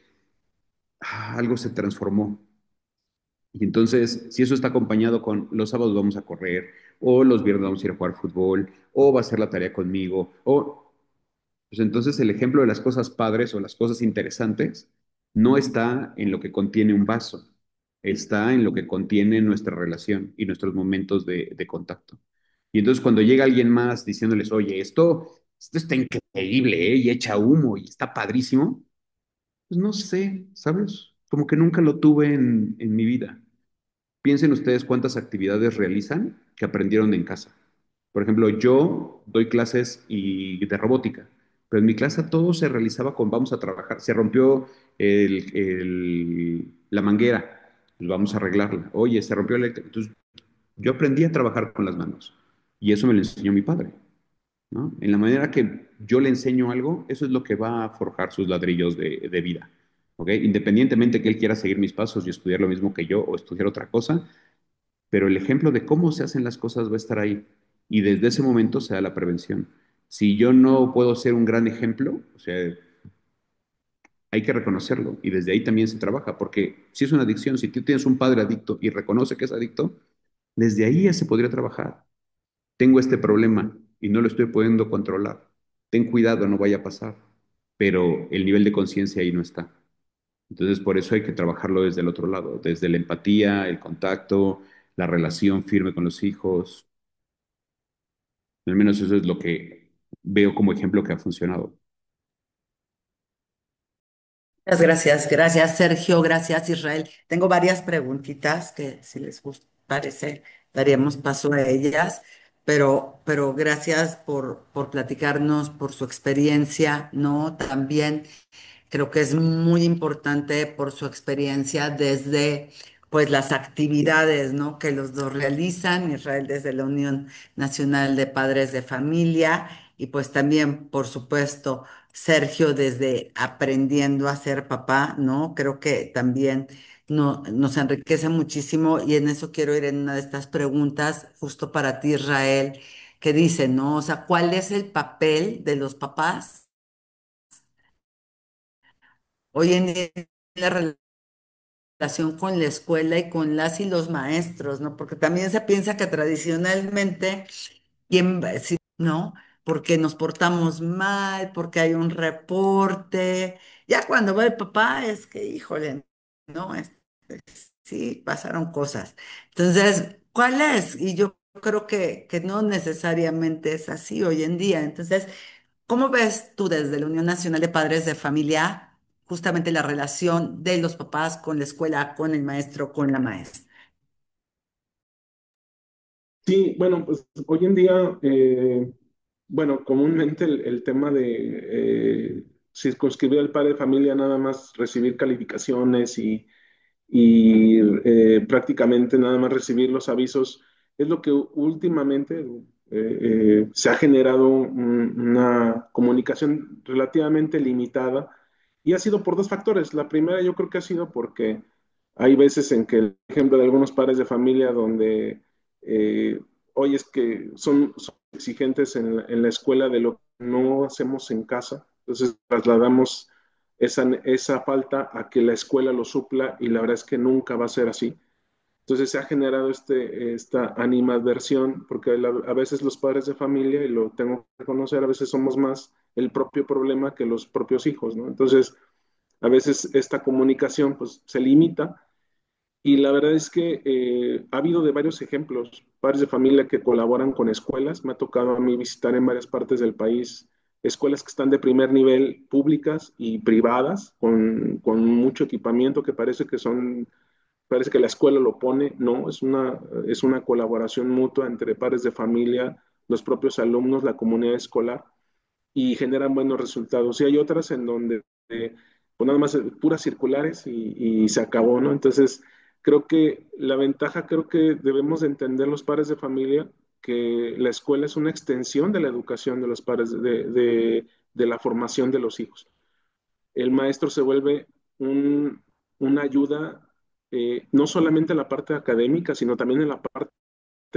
algo se transformó. Y entonces, si eso está acompañado con los sábados vamos a correr, o los viernes vamos a ir a jugar fútbol, o va a hacer la tarea conmigo, o pues entonces el ejemplo de las cosas padres o las cosas interesantes no está en lo que contiene un vaso, está en lo que contiene nuestra relación y nuestros momentos de contacto. Y entonces cuando llega alguien más diciéndoles, oye, esto está increíble, ¿eh? Y echa humo y está padrísimo, pues no sé, ¿sabes? Como que nunca lo tuve en mi vida. Piensen ustedes cuántas actividades realizan que aprendieron en casa. Por ejemplo, yo doy clases de robótica, pero en mi clase todo se realizaba con vamos a trabajar. Se rompió la manguera, pues vamos a arreglarla. Oye, se rompió el eléctrico. Entonces, yo aprendí a trabajar con las manos y eso me lo enseñó mi padre, ¿no? En la manera que yo le enseño algo, eso es lo que va a forjar sus ladrillos de vida. ¿Ok? Independientemente que él quiera seguir mis pasos y estudiar lo mismo que yo o estudiar otra cosa, pero el ejemplo de cómo se hacen las cosas va a estar ahí. Y desde ese momento se da la prevención. Si yo no puedo ser un gran ejemplo, o sea, hay que reconocerlo y desde ahí también se trabaja, porque si es una adicción, si tú tienes un padre adicto y reconoce que es adicto, desde ahí ya se podría trabajar. Tengo este problema y no lo estoy pudiendo controlar. Ten cuidado, no vaya a pasar. Pero el nivel de conciencia ahí no está. Entonces, por eso hay que trabajarlo desde el otro lado, desde la empatía, el contacto, la relación firme con los hijos. Al menos eso es lo que veo como ejemplo que ha funcionado. Muchas gracias, gracias Sergio, gracias Israel. Tengo varias preguntitas que si les parece, daríamos paso a ellas, pero gracias por platicarnos, por su experiencia, ¿no? También creo que es muy importante por su experiencia desde pues las actividades, ¿no? Que los dos realizan, Israel desde la Unión Nacional de Padres de Familia y pues también, por supuesto, Sergio desde aprendiendo a ser papá, ¿no? Creo que también nos enriquece muchísimo y en eso quiero ir en una de estas preguntas justo para ti, Israel, que dice, ¿no? O sea, ¿cuál es el papel de los papás hoy en día en la relación con la escuela y con las y los maestros, ¿no? Porque también se piensa que tradicionalmente, sí, ¿no? Porque nos portamos mal, porque hay un reporte. Ya cuando va el papá es que, híjole, ¿no? Sí, pasaron cosas. Entonces, ¿cuál es? Y yo creo que no necesariamente es así hoy en día. Entonces, ¿cómo ves tú desde la Unión Nacional de Padres de Familia justamente la relación de los papás con la escuela, con el maestro, con la maestra? Sí, bueno, pues hoy en día, bueno, comúnmente el tema de circunscribir al padre de familia nada más recibir calificaciones y prácticamente nada más recibir los avisos es lo que últimamente se ha generado una comunicación relativamente limitada y ha sido por dos factores. La primera yo creo que ha sido porque hay veces en que el ejemplo de algunos padres de familia donde eh, hoy es que son exigentes en la escuela de lo que no hacemos en casa, entonces trasladamos esa falta a que la escuela lo supla y la verdad es que nunca va a ser así. Entonces se ha generado esta animadversión porque a veces los padres de familia, y lo tengo que reconocer, a veces somos más el propio problema que los propios hijos, ¿no? Entonces, a veces esta comunicación pues se limita y la verdad es que ha habido de varios ejemplos, padres de familia que colaboran con escuelas. Me ha tocado a mí visitar en varias partes del país escuelas que están de primer nivel, públicas y privadas, con mucho equipamiento que parece que la escuela lo pone. No, es una colaboración mutua entre padres de familia, los propios alumnos, la comunidad escolar y generan buenos resultados. Y hay otras en donde pues nada más puras circulares y se acabó, ¿no? Entonces, creo que la ventaja, creo que debemos de entender los padres de familia que la escuela es una extensión de la educación de los padres, de la formación de los hijos. El maestro se vuelve un, una ayuda, no solamente en la parte académica, sino también en la parte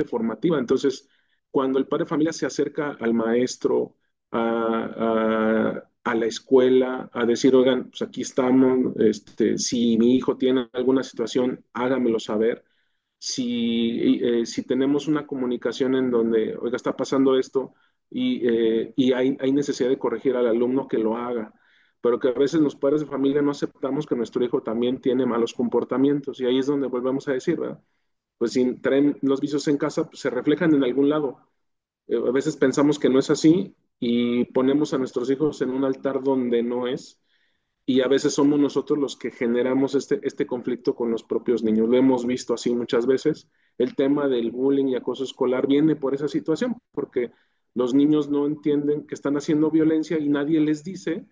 formativa. Entonces, cuando el padre de familia se acerca al maestro, a la escuela, a decir, oigan, pues aquí estamos, si mi hijo tiene alguna situación, hágamelo saber. Si tenemos una comunicación en donde, oiga, está pasando esto y hay necesidad de corregir al alumno, que lo haga, pero que a veces los padres de familia no aceptamos que nuestro hijo también tiene malos comportamientos y ahí es donde volvemos a decir, ¿verdad? Pues si traen los vicios en casa, pues se reflejan en algún lado. A veces pensamos que no es así y ponemos a nuestros hijos en un altar donde no es, y a veces somos nosotros los que generamos este conflicto con los propios niños. Lo hemos visto así muchas veces. El tema del bullying y acoso escolar viene por esa situación, porque los niños no entienden que están haciendo violencia y nadie les dice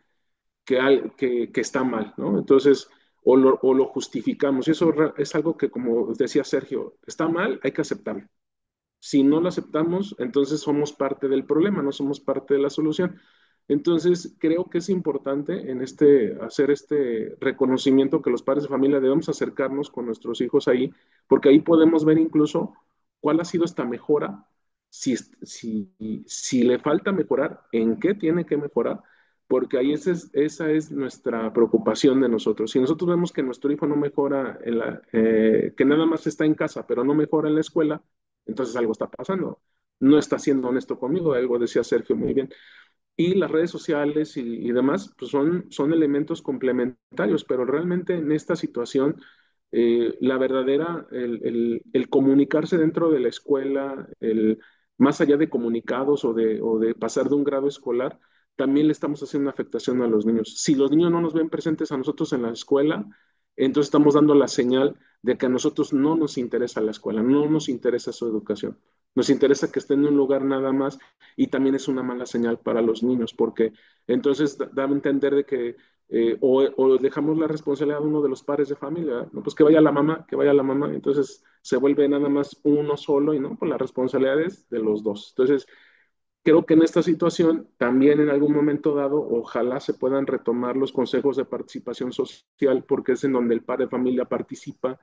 que está mal, ¿no? Entonces, o lo justificamos. Y eso es algo que, como decía Sergio, está mal, hay que aceptarlo. Si no lo aceptamos, entonces somos parte del problema, no somos parte de la solución. Entonces, creo que es importante en hacer este reconocimiento que los padres de familia debemos acercarnos con nuestros hijos ahí, porque ahí podemos ver incluso cuál ha sido esta mejora, si le falta mejorar, en qué tiene que mejorar, porque ahí esa es nuestra preocupación de nosotros. Si nosotros vemos que nuestro hijo no mejora, que nada más está en casa, pero no mejora en la escuela, entonces algo está pasando. No está siendo honesto conmigo, algo decía Sergio muy bien. Y las redes sociales y demás, pues son elementos complementarios, pero realmente en esta situación, la verdadera, el comunicarse dentro de la escuela, más allá de comunicados o de pasar de un grado escolar, también le estamos haciendo una afectación a los niños. Si los niños no nos ven presentes a nosotros en la escuela, entonces estamos dando la señal de que a nosotros no nos interesa la escuela, no nos interesa su educación. Nos interesa que estén en un lugar nada más, y también es una mala señal para los niños, porque entonces da a entender de que o dejamos la responsabilidad a uno de los padres de familia, ¿no? Pues que vaya la mamá, entonces se vuelve nada más uno solo y no, pues la responsabilidad es de los dos. Entonces, creo que en esta situación también en algún momento dado, ojalá se puedan retomar los consejos de participación social, porque es en donde el padre de familia participa,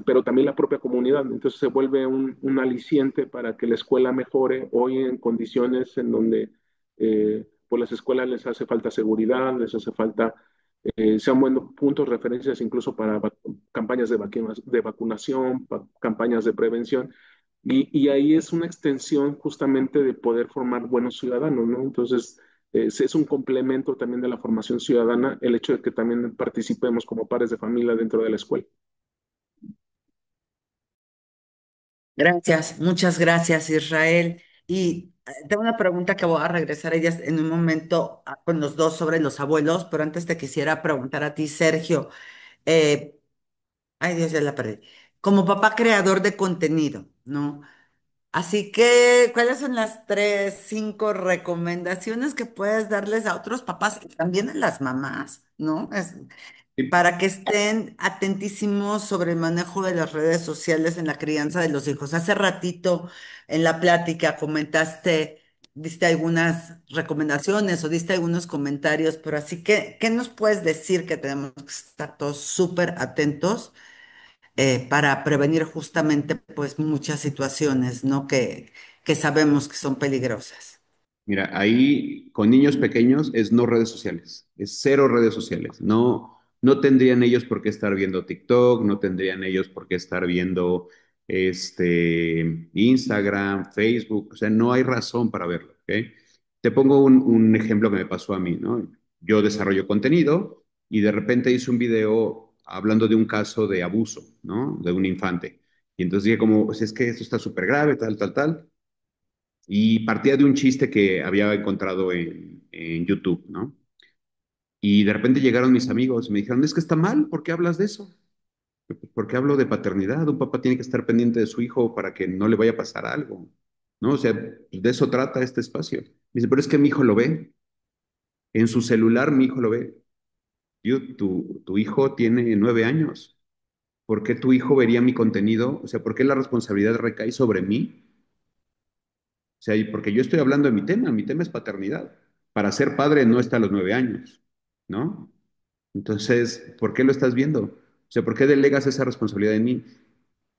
pero también la propia comunidad. Entonces se vuelve un aliciente para que la escuela mejore hoy en condiciones en donde pues las escuelas les hace falta seguridad, les hace falta, sean buenos puntos, referencias incluso para campañas de vacunación, campañas de prevención. Y ahí es una extensión justamente de poder formar buenos ciudadanos, ¿no? Entonces, es un complemento también de la formación ciudadana el hecho de que también participemos como padres de familia dentro de la escuela. Gracias, muchas gracias, Israel. Y tengo una pregunta que voy a regresar a ellas en un momento con los dos sobre los abuelos, pero antes te quisiera preguntar a ti, Sergio. eh, Ay, Dios, ya la perdí. Como papá creador de contenido, ¿no? Así que, ¿cuáles son las tres, cinco recomendaciones que puedes darles a otros papás y también a las mamás, ¿no? Sí. Para que estén atentísimos sobre el manejo de las redes sociales en la crianza de los hijos. Hace ratito en la plática comentaste, diste algunas recomendaciones o diste algunos comentarios, pero así que, ¿qué nos puedes decir que tenemos que estar todos súper atentos para prevenir justamente pues muchas situaciones, ¿no? Que sabemos que son peligrosas? Mira, ahí con niños pequeños es no redes sociales, es cero redes sociales. No, no tendrían ellos por qué estar viendo TikTok, no tendrían ellos por qué estar viendo Instagram, Facebook, o sea, no hay razón para verlo, ¿ok? Te pongo un ejemplo que me pasó a mí, ¿no? Yo desarrollo contenido y de repente hice un video hablando de un caso de abuso, ¿no? De un infante. Y entonces dije como, pues es que esto está súper grave, tal, tal, tal. Y partía de un chiste que había encontrado en YouTube, ¿no? Y de repente llegaron mis amigos y me dijeron, es que está mal, ¿por qué hablas de eso? Pues, porque hablo de paternidad, un papá tiene que estar pendiente de su hijo para que no le vaya a pasar algo, ¿no? O sea, de eso trata este espacio. Dice, pero es que mi hijo lo ve, en su celular mi hijo lo ve. Tu hijo tiene 9 años. ¿Por qué tu hijo vería mi contenido? O sea, ¿por qué la responsabilidad recae sobre mí? O sea, y porque yo estoy hablando de mi tema es paternidad. Para ser padre no está a los 9 años, ¿no? Entonces, ¿por qué lo estás viendo? O sea, ¿por qué delegas esa responsabilidad en mí?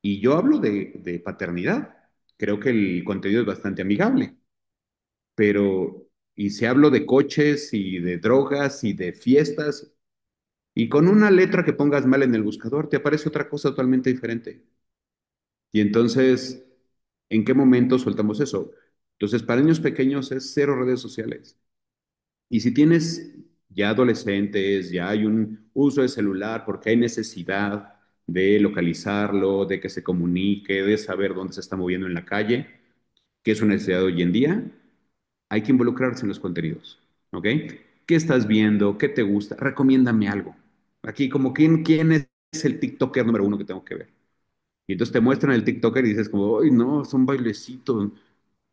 Y yo hablo de paternidad. Creo que el contenido es bastante amigable, pero, y si hablo de coches y de drogas y de fiestas, y con una letra que pongas mal en el buscador, te aparece otra cosa totalmente diferente. Y entonces, ¿en qué momento soltamos eso? Entonces, para niños pequeños es cero redes sociales. Y si tienes ya adolescentes, ya hay un uso de celular porque hay necesidad de localizarlo, de que se comunique, de saber dónde se está moviendo en la calle, que es una necesidad de hoy en día, hay que involucrarse en los contenidos, ¿ok? ¿Qué estás viendo? ¿Qué te gusta? Recomiéndame algo. Aquí, como, ¿quién es el TikToker número uno que tengo que ver? Y entonces te muestran el TikToker y dices como, ay, no, son bailecitos.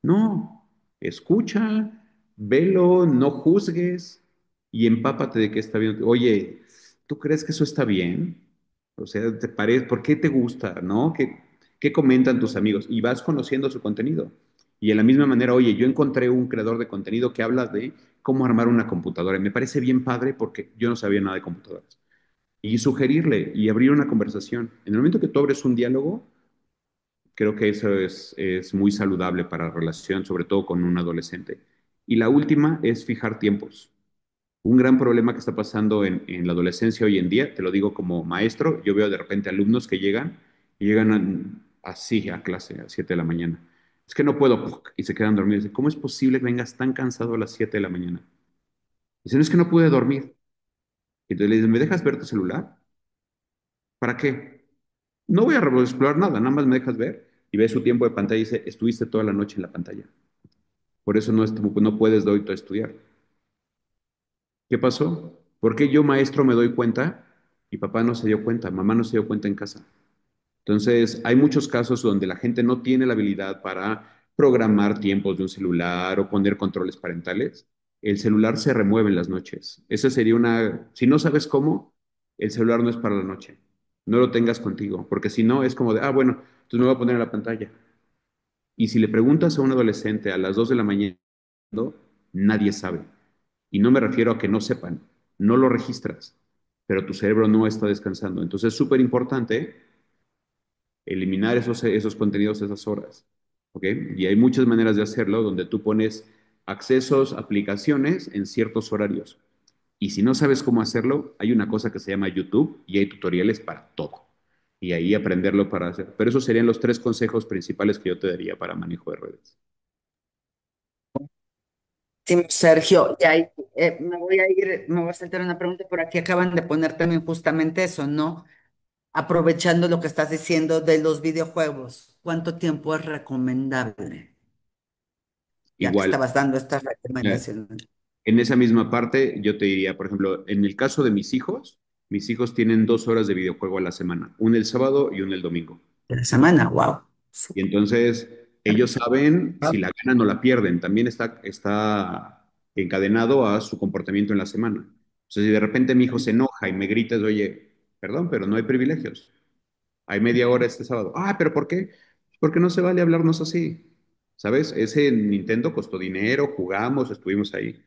No, escucha, velo, no juzgues y empápate de qué está bien. Oye, ¿tú crees que eso está bien? O sea, ¿te parece? ¿Por qué te gusta? ¿No? ¿Qué comentan tus amigos? Y vas conociendo su contenido. Y de la misma manera, oye, yo encontré un creador de contenido que habla de cómo armar una computadora. Y me parece bien padre porque yo no sabía nada de computadoras. Y sugerirle y abrir una conversación. En el momento que tú abres un diálogo, creo que eso es muy saludable para la relación, sobre todo con un adolescente. Y la última es fijar tiempos. Un gran problema que está pasando en la adolescencia hoy en día, te lo digo como maestro, yo veo de repente alumnos que llegan y llegan así a clase a 7 de la mañana. Es que no puedo, y se quedan dormidos. ¿Cómo es posible que vengas tan cansado a las 7 de la mañana? Dicen, es que no pude dormir. Y entonces le dicen, ¿me dejas ver tu celular? ¿Para qué? No voy a explorar nada, nada más me dejas ver y ves su tiempo de pantalla y dice, estuviste toda la noche en la pantalla. Por eso no puedes de hoy tú estudiar. ¿Qué pasó? ¿Por qué yo, maestro, me doy cuenta y papá no se dio cuenta, mamá no se dio cuenta en casa? Entonces, hay muchos casos donde la gente no tiene la habilidad para programar tiempos de un celular o poner controles parentales. El celular se remueve en las noches. Esa sería una, si no sabes cómo, el celular no es para la noche. No lo tengas contigo, porque si no es como de, bueno, entonces me voy a poner en la pantalla. Y si le preguntas a un adolescente a las 2 de la mañana, nadie sabe. Y no me refiero a que no sepan, no lo registras, pero tu cerebro no está descansando. Entonces es súper importante eliminar esos contenidos a esas horas. ¿Ok? Y hay muchas maneras de hacerlo donde tú pones accesos, aplicaciones en ciertos horarios. Y si no sabes cómo hacerlo, hay una cosa que se llama YouTube y hay tutoriales para todo. Y ahí aprenderlo para hacer. Pero esos serían los tres consejos principales que yo te daría para manejo de redes. Sí, Sergio, y ahí, me voy a saltar una pregunta por aquí. Acaban de poner también justamente eso, ¿no? Aprovechando lo que estás diciendo de los videojuegos, ¿cuánto tiempo es recomendable? Ya que Igual, estabas dando estas eh, recomendaciones. en esa misma parte, yo te diría, por ejemplo, en el caso de mis hijos tienen 2 horas de videojuego a la semana, una el sábado y una el domingo. De la semana, wow. Y entonces ellos saben si la ganan o la pierden. También está encadenado a su comportamiento en la semana. Entonces, si de repente mi hijo se enoja y me grita, oye, perdón, pero no hay privilegios. Hay media hora este sábado. ¿Pero por qué? Porque no se vale hablarnos así. ¿Sabes? Ese Nintendo costó dinero, jugamos, estuvimos ahí.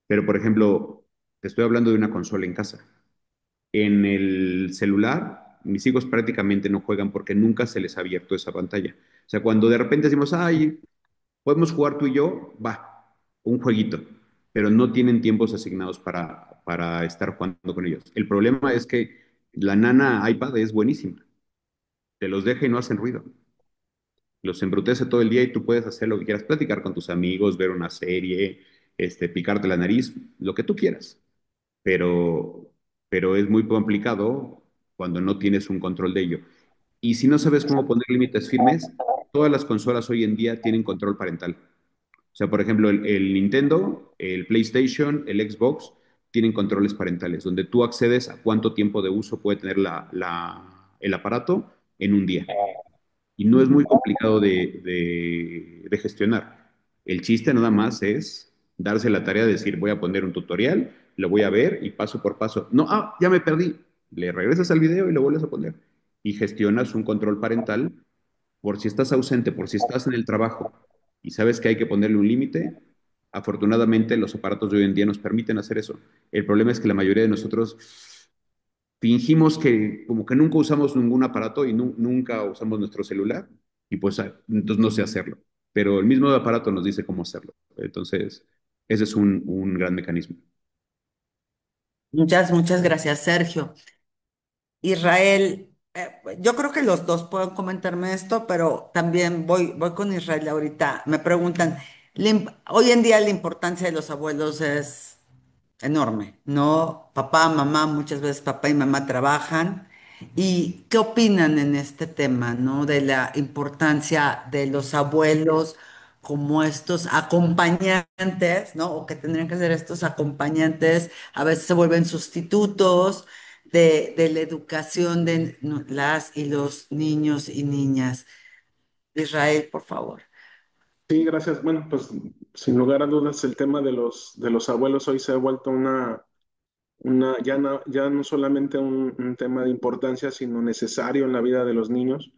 Pero, por ejemplo, te estoy hablando de una consola en casa. En el celular, mis hijos prácticamente no juegan porque nunca se les ha abierto esa pantalla. O sea, cuando de repente decimos, ay, podemos jugar tú y yo, va, un jueguito, pero no tienen tiempos asignados para estar jugando con ellos. El problema es que la nana iPad es buenísima, te los deja y no hacen ruido. Los embrutece todo el día y tú puedes hacer lo que quieras, platicar con tus amigos, ver una serie, picarte la nariz, lo que tú quieras, pero, pero es muy complicado cuando no tienes un control de ello. Y si no sabes cómo poner límites firmes, todas las consolas hoy en día tienen control parental. O sea, por ejemplo, el Nintendo, el PlayStation, el Xbox tienen controles parentales, donde tú accedes a cuánto tiempo de uso puede tener el aparato en un día. Y no es muy complicado de gestionar. El chiste nada más es darse la tarea de decir, voy a poner un tutorial lo voy a ver y paso por paso. No, ya me perdí. Le regresas al video y lo vuelves a poner. Y gestionas un control parental por si estás ausente, por si estás en el trabajo y sabes que hay que ponerle un límite. Afortunadamente, los aparatos de hoy en día nos permiten hacer eso. El problema es que la mayoría de nosotros fingimos que como que nunca usamos ningún aparato y nunca usamos nuestro celular y pues entonces no sé hacerlo. Pero el mismo aparato nos dice cómo hacerlo. Entonces, ese es un gran mecanismo. Muchas gracias, Sergio. Israel, yo creo que los dos pueden comentarme esto, pero también voy con Israel ahorita. Me preguntan, hoy en día la importancia de los abuelos es enorme, ¿no? Papá, mamá, muchas veces papá y mamá trabajan. ¿Y qué opinan en este tema, ¿no? De la importancia de los abuelos como estos acompañantes, ¿no? O que tendrían que ser estos acompañantes, a veces se vuelven sustitutos de la educación de las y los niños y niñas. Israel, por favor. Sí, gracias. Bueno, pues sin lugar a dudas el tema de los abuelos hoy se ha vuelto ya no solamente un tema de importancia, sino necesario en la vida de los niños,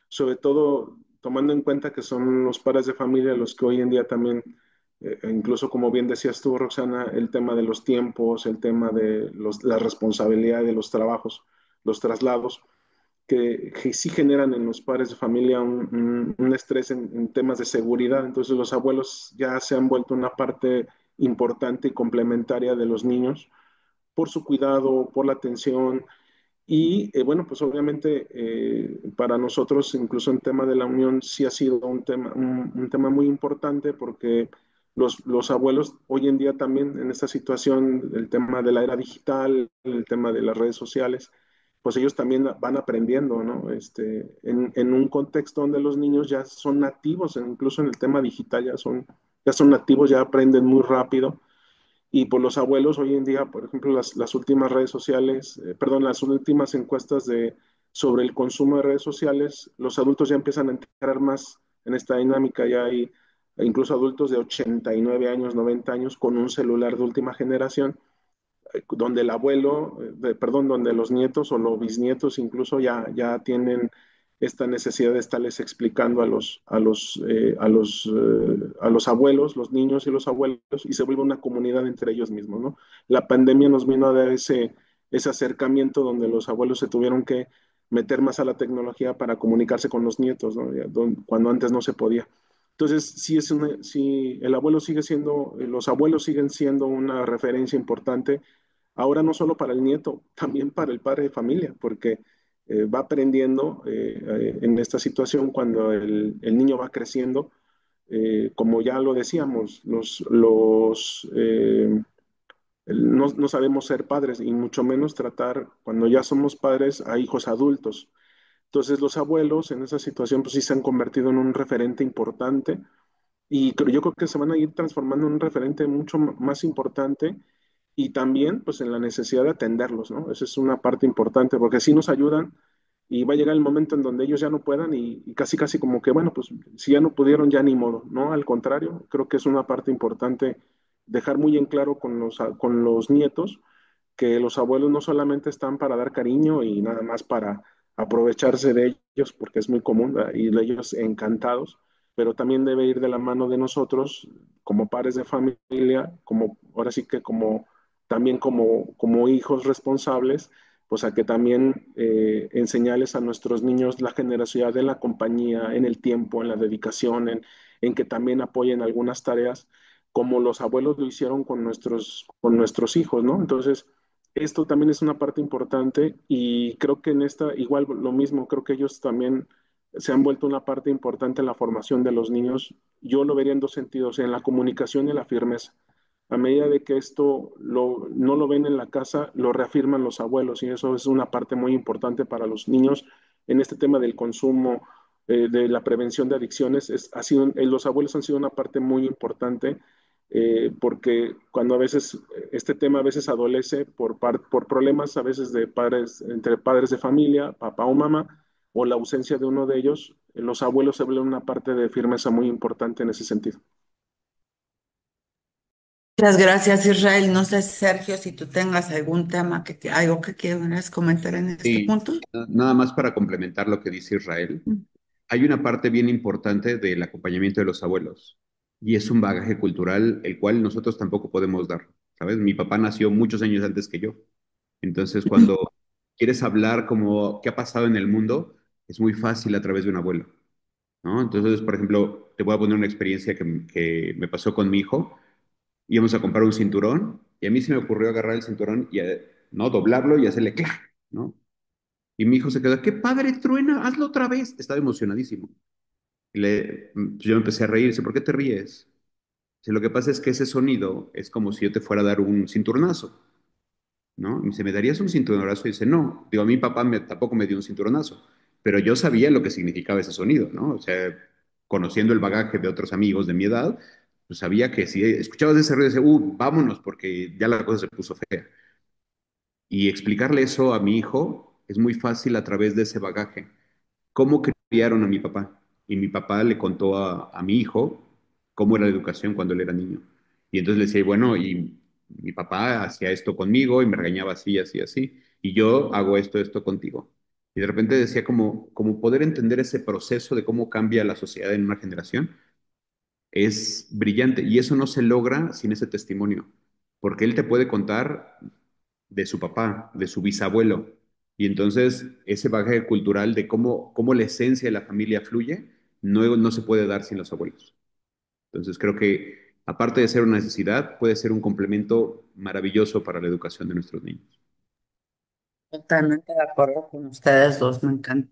sobre todo tomando en cuenta que son los padres de familia los que hoy en día también, incluso como bien decías tú, Roxana, el tema de los tiempos, el tema de la responsabilidad de los trabajos, los traslados, que sí generan en los padres de familia un estrés en temas de seguridad. Entonces los abuelos ya se han vuelto una parte importante y complementaria de los niños por su cuidado, por la atención y bueno, pues obviamente para nosotros, incluso en tema de la unión, sí ha sido un tema muy importante porque los abuelos hoy en día también en esta situación, el tema de la era digital, el tema de las redes sociales, pues ellos también van aprendiendo, ¿no? En un contexto donde los niños ya son nativos, incluso en el tema digital ya son nativos, ya aprenden muy rápido y por los abuelos hoy en día, por ejemplo, las últimas redes sociales, perdón, las últimas encuestas sobre el consumo de redes sociales, los adultos ya empiezan a entrar más en esta dinámica, ya hay incluso adultos de 89 años, 90 años con un celular de última generación donde el abuelo, perdón, donde los nietos o los bisnietos incluso ya tienen esta necesidad de estarles explicando a los abuelos, los niños y los abuelos, y se vuelve una comunidad entre ellos mismos, ¿no? La pandemia nos vino a dar ese acercamiento donde los abuelos se tuvieron que meter más a la tecnología para comunicarse con los nietos, ¿no? Cuando antes no se podía. Entonces, sí, el abuelo sigue siendo, los abuelos siguen siendo una referencia importante ahora no solo para el nieto, también para el padre de familia, porque va aprendiendo en esta situación cuando el niño va creciendo, como ya lo decíamos, no sabemos ser padres y mucho menos tratar cuando ya somos padres a hijos adultos. Entonces los abuelos en esa situación pues sí se han convertido en un referente importante y yo creo que se van a ir transformando en un referente mucho más importante y también pues en la necesidad de atenderlos, ¿no? Esa es una parte importante porque sí nos ayudan y va a llegar el momento en donde ellos ya no puedan y casi como que, bueno, pues si ya no pudieron, ya ni modo, ¿no? Al contrario, creo que es una parte importante dejar muy en claro con los nietos que los abuelos no solamente están para dar cariño y nada más para aprovecharse de ellos, porque es muy común, ¿verdad? Y de ellos encantados, pero también debe ir de la mano de nosotros como padres de familia, como ahora sí que también como hijos responsables, pues a que también enseñarles a nuestros niños la generosidad de la compañía, en el tiempo, en la dedicación, en que también apoyen algunas tareas, como los abuelos lo hicieron con nuestros hijos, ¿no? Entonces, esto también es una parte importante y creo que en esta, igual lo mismo, creo que ellos también se han vuelto una parte importante en la formación de los niños. Yo lo vería en dos sentidos, en la comunicación y en la firmeza. A medida de que no lo ven en la casa, lo reafirman los abuelos y eso es una parte muy importante para los niños en este tema del consumo, de la prevención de adicciones. Los abuelos han sido una parte muy importante porque cuando a veces este tema a veces adolece por problemas a veces de padres, entre padres de familia, papá o mamá, o la ausencia de uno de ellos, los abuelos se vuelven una parte de firmeza muy importante en ese sentido. Muchas gracias, Israel. No sé, Sergio, si tú tengas algún tema, algo que quieras comentar en este Y punto. nada más para complementar lo que dice Israel, hay una parte bien importante del acompañamiento de los abuelos y es un bagaje cultural el cual nosotros tampoco podemos dar, ¿sabes? Mi papá nació muchos años antes que yo, entonces cuando quieres hablar como qué ha pasado en el mundo, es muy fácil a través de un abuelo, ¿no? Entonces, por ejemplo, te voy a poner una experiencia que me pasó con mi hijo. Íbamos a comprar un cinturón y a mí se me ocurrió agarrar el cinturón y no doblarlo y hacerle clac, ¿no? Y mi hijo se quedó, qué padre truena, hazlo otra vez. Estaba emocionadísimo. Pues yo me empecé a reír, dice, ¿por qué te ríes? Dice, lo que pasa es que ese sonido es como si yo te fuera a dar un cinturonazo, ¿no? Y me dice, ¿me darías un cinturonazo? Y dice, no. Digo, a mi papá tampoco me dio un cinturonazo, pero yo sabía lo que significaba ese sonido, ¿no? O sea, conociendo el bagaje de otros amigos de mi edad, pues sabía que si escuchabas ese ruido, decía, vámonos, porque ya la cosa se puso fea. Y explicarle eso a mi hijo es muy fácil a través de ese bagaje. ¿Cómo criaron a mi papá? Y mi papá le contó a mi hijo cómo era la educación cuando él era niño. Y entonces le decía, bueno, y mi papá hacía esto conmigo y me regañaba así, así, así. Y yo hago esto contigo. Y de repente decía como poder entender ese proceso de cómo cambia la sociedad en una generación es brillante. Y eso no se logra sin ese testimonio. Porque él te puede contar de su papá, de su bisabuelo. Y entonces ese bagaje cultural de cómo la esencia de la familia fluye, no se puede dar sin los abuelos. Entonces creo que aparte de ser una necesidad, puede ser un complemento maravilloso para la educación de nuestros niños. Totalmente de acuerdo con ustedes dos, me encanta.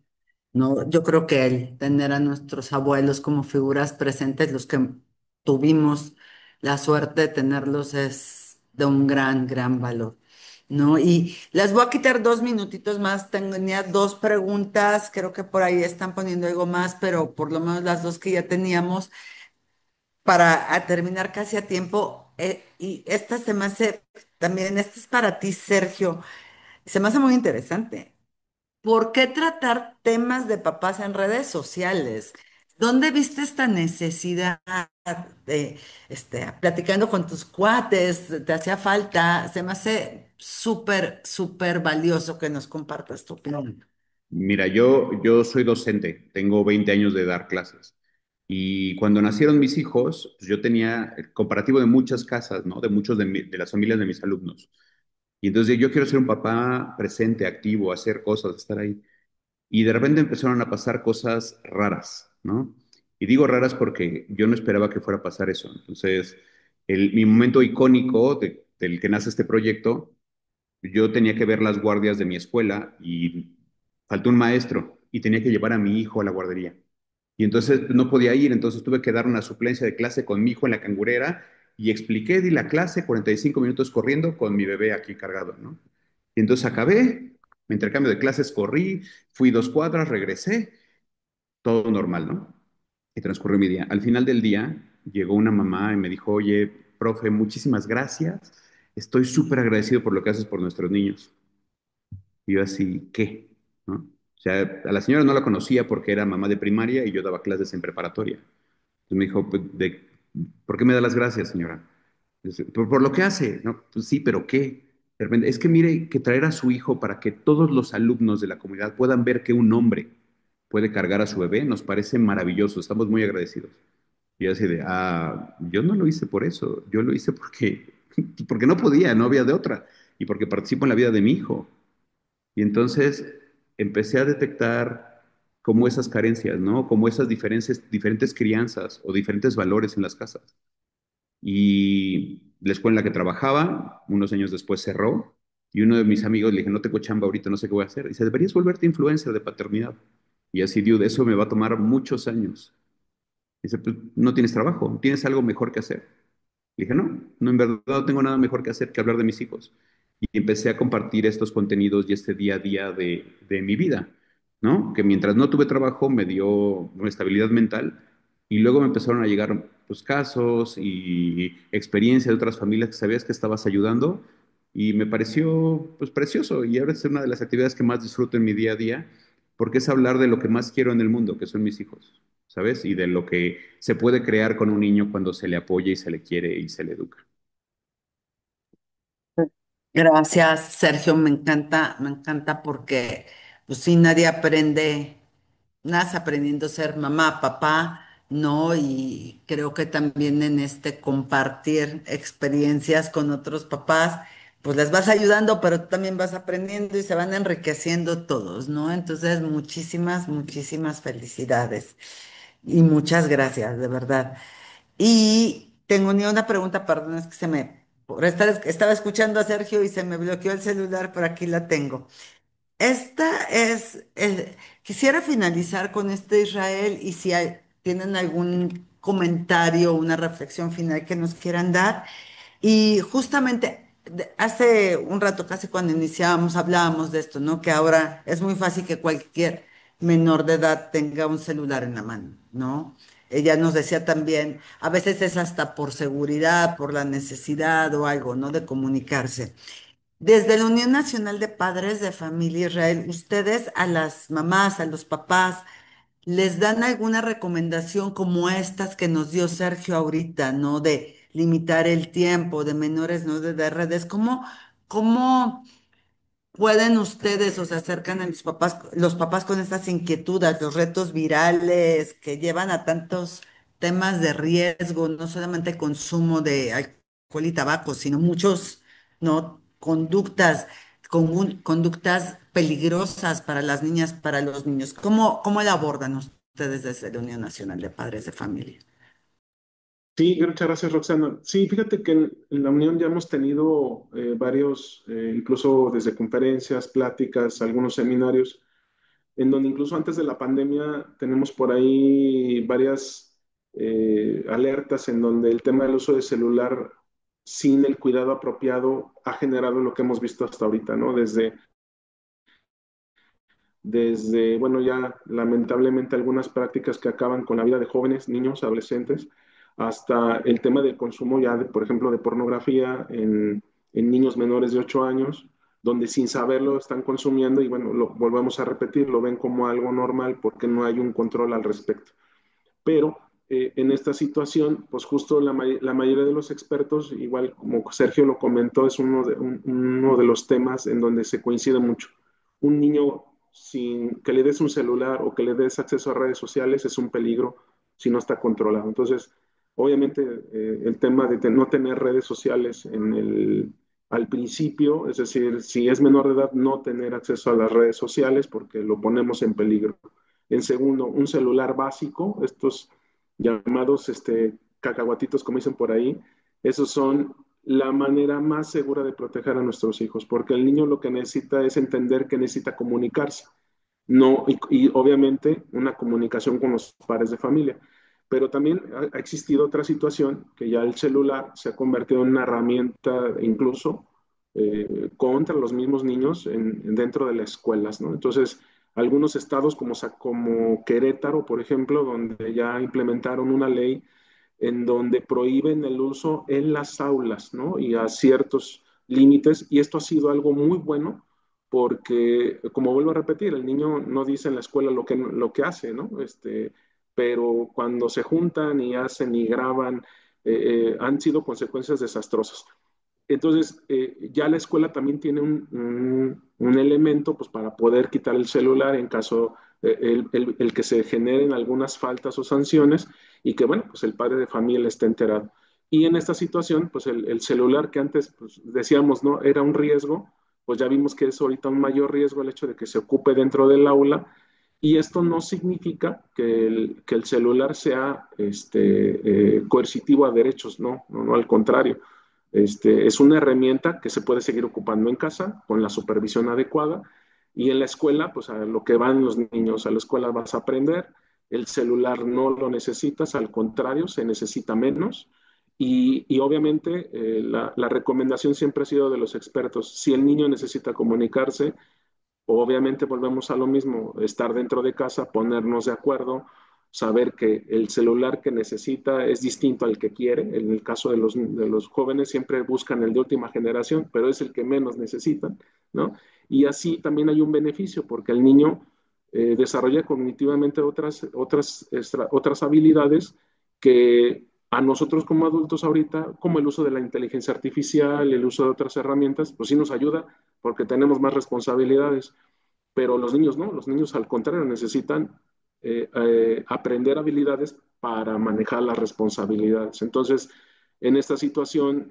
No, yo creo que el tener a nuestros abuelos como figuras presentes, los que tuvimos la suerte de tenerlos, es de un gran, gran valor. ¿No? Y les voy a quitar 2 minutitos más. Tenía dos preguntas, creo que por ahí están poniendo algo más, pero por lo menos las dos que ya teníamos para terminar casi a tiempo. Y esta se me hace también, esta es para ti, Sergio, se me hace muy interesante. ¿Por qué tratar temas de papás en redes sociales? ¿Dónde viste esta necesidad de, platicando con tus cuates, te hacía falta? Se me hace súper, súper valioso que nos compartas tu opinión. Mira, yo soy docente, tengo 20 años de dar clases. Y cuando nacieron mis hijos, pues yo tenía el comparativo de muchas casas, ¿no? De muchos de las familias de mis alumnos. Y entonces yo quiero ser un papá presente, activo, hacer cosas, estar ahí. Y de repente empezaron a pasar cosas raras, ¿no? Y digo raras porque yo no esperaba que fuera a pasar eso. Entonces, mi momento icónico del que nace este proyecto, yo tenía que ver las guardias de mi escuela y faltó un maestro y tenía que llevar a mi hijo a la guardería. Y entonces pues, no podía ir, entonces tuve que dar una suplencia de clase con mi hijo en la cangurera y expliqué, di la clase, 45 minutos corriendo con mi bebé aquí cargado, ¿no? Y entonces acabé, mi intercambio de clases, corrí, fui 2 cuadras, regresé, todo normal, ¿no? Y transcurrió mi día. Al final del día llegó una mamá y me dijo, oye, profe, muchísimas gracias, estoy súper agradecido por lo que haces por nuestros niños. Y yo así, ¿qué? ¿No? O sea, a la señora no la conocía porque era mamá de primaria y yo daba clases en preparatoria. Entonces me dijo, pues, ¿por qué me da las gracias, señora? Dice, por lo que hace, ¿no? Pues sí, pero ¿qué? De repente, es que mire que traer a su hijo para que todos los alumnos de la comunidad puedan ver que un hombre puede cargar a su bebé, nos parece maravilloso, estamos muy agradecidos. Y yo así de, yo no lo hice por eso, yo lo hice porque no podía, no había de otra, y porque participo en la vida de mi hijo. Y entonces empecé a detectar como esas carencias, ¿no? Como esas diferencias, diferentes crianzas o diferentes valores en las casas. Y la escuela en la que trabajaba, unos años después cerró, y uno de mis amigos le dije, no tengo chamba ahorita, no sé qué voy a hacer. Y dice, deberías volverte influencer de paternidad. Y así, dude, eso me va a tomar muchos años. Dice, pues no tienes trabajo, tienes algo mejor que hacer. Le dije, no, no, en verdad no tengo nada mejor que hacer que hablar de mis hijos. Y empecé a compartir estos contenidos y este día a día de mi vida, ¿no? Que mientras no tuve trabajo me dio una estabilidad mental y luego me empezaron a llegar pues, casos y experiencias de otras familias que sabías que estabas ayudando y me pareció pues precioso y ahora es una de las actividades que más disfruto en mi día a día porque es hablar de lo que más quiero en el mundo, que son mis hijos. ¿Sabes? Y de lo que se puede crear con un niño cuando se le apoya y se le quiere y se le educa. Gracias, Sergio, me encanta porque pues sí, nadie aprende, nace aprendiendo a ser mamá, papá, ¿no? Y creo que también en este compartir experiencias con otros papás, pues les vas ayudando, pero tú también vas aprendiendo y se van enriqueciendo todos, ¿no? Entonces, muchísimas, muchísimas felicidades y muchas gracias, de verdad. Y tengo ni una pregunta, perdón, es que estaba escuchando a Sergio y se me bloqueó el celular, pero aquí la tengo. Esta es, quisiera finalizar con este Israel y si tienen algún comentario, una reflexión final que nos quieran dar. Y justamente hace un rato, casi cuando iniciábamos, hablábamos de esto, ¿no? Que ahora es muy fácil que cualquier menor de edad tenga un celular en la mano, ¿no? Ella nos decía también, a veces es hasta por seguridad, por la necesidad o algo, ¿no? De comunicarse. Desde la Unión Nacional de Padres de Familia Israel, ustedes a las mamás, a los papás, ¿les dan alguna recomendación como estas que nos dio Sergio ahorita, ¿no? De limitar el tiempo de menores, ¿no? De redes. ¿Cómo pueden ustedes o se acercan a los papás con estas inquietudes, los retos virales que llevan a tantos temas de riesgo, no solamente el consumo de alcohol y tabaco, sino muchos, ¿no? Conductas peligrosas para las niñas, para los niños. ¿Cómo la abordan ustedes desde la Unión Nacional de Padres de Familia? Sí, muchas gracias, Roxana. Sí, fíjate que en la Unión ya hemos tenido varios, incluso desde conferencias, pláticas, algunos seminarios, en donde incluso antes de la pandemia tenemos por ahí varias alertas en donde el tema del uso de celular sin el cuidado apropiado ha generado lo que hemos visto hasta ahorita, ¿no? Desde, bueno, ya lamentablemente algunas prácticas que acaban con la vida de jóvenes, niños, adolescentes, hasta el tema del consumo ya, de, por ejemplo, de pornografía en niños menores de 8 años, donde sin saberlo están consumiendo y bueno, lo volvemos a repetir, lo ven como algo normal porque no hay un control al respecto. Pero en esta situación, pues justo la mayoría de los expertos, igual como Sergio lo comentó, es uno de los temas en donde se coincide mucho. Un niño sin que le des un celular o que le des acceso a redes sociales es un peligro si no está controlado. Entonces, obviamente, el tema de no tener redes sociales al principio, es decir, si es menor de edad, no tener acceso a las redes sociales porque lo ponemos en peligro. En segundo, un celular básico, estos llamados cacahuatitos, como dicen por ahí, esos son la manera más segura de proteger a nuestros hijos, porque el niño lo que necesita es entender que necesita comunicarse, no, y obviamente una comunicación con los padres de familia. Pero también ha existido otra situación que ya el celular se ha convertido en una herramienta incluso contra los mismos niños dentro de las escuelas, ¿no? Entonces, algunos estados como Querétaro, por ejemplo, donde ya implementaron una ley en donde prohíben el uso en las aulas, ¿no? Y a ciertos límites, y esto ha sido algo muy bueno porque, como vuelvo a repetir, el niño no dice en la escuela lo que hace, ¿no? Pero cuando se juntan y hacen y graban, han sido consecuencias desastrosas. Entonces, ya la escuela también tiene un elemento pues, para poder quitar el celular en caso el que se generen algunas faltas o sanciones y que, bueno, pues el padre de familia esté enterado. Y en esta situación, pues el celular que antes pues, decíamos, ¿no? Era un riesgo, pues ya vimos que es ahorita un mayor riesgo el hecho de que se ocupe dentro del aula. Y esto no significa que el celular sea coercitivo a derechos, no, no, no, al contrario. Es una herramienta que se puede seguir ocupando en casa con la supervisión adecuada y en la escuela, pues a lo que van los niños, a la escuela vas a aprender, el celular no lo necesitas, al contrario, se necesita menos y obviamente la recomendación siempre ha sido de los expertos, si el niño necesita comunicarse, obviamente volvemos a lo mismo, estar dentro de casa, ponernos de acuerdo, saber que el celular que necesita es distinto al que quiere. En el caso de los jóvenes siempre buscan el de última generación, pero es el que menos necesitan, ¿no? Y así también hay un beneficio porque el niño desarrolla cognitivamente otras habilidades que A nosotros como adultos ahorita, como el uso de la inteligencia artificial, el uso de otras herramientas, pues sí nos ayuda porque tenemos más responsabilidades, pero los niños no, los niños al contrario necesitan aprender habilidades para manejar las responsabilidades. Entonces, en esta situación,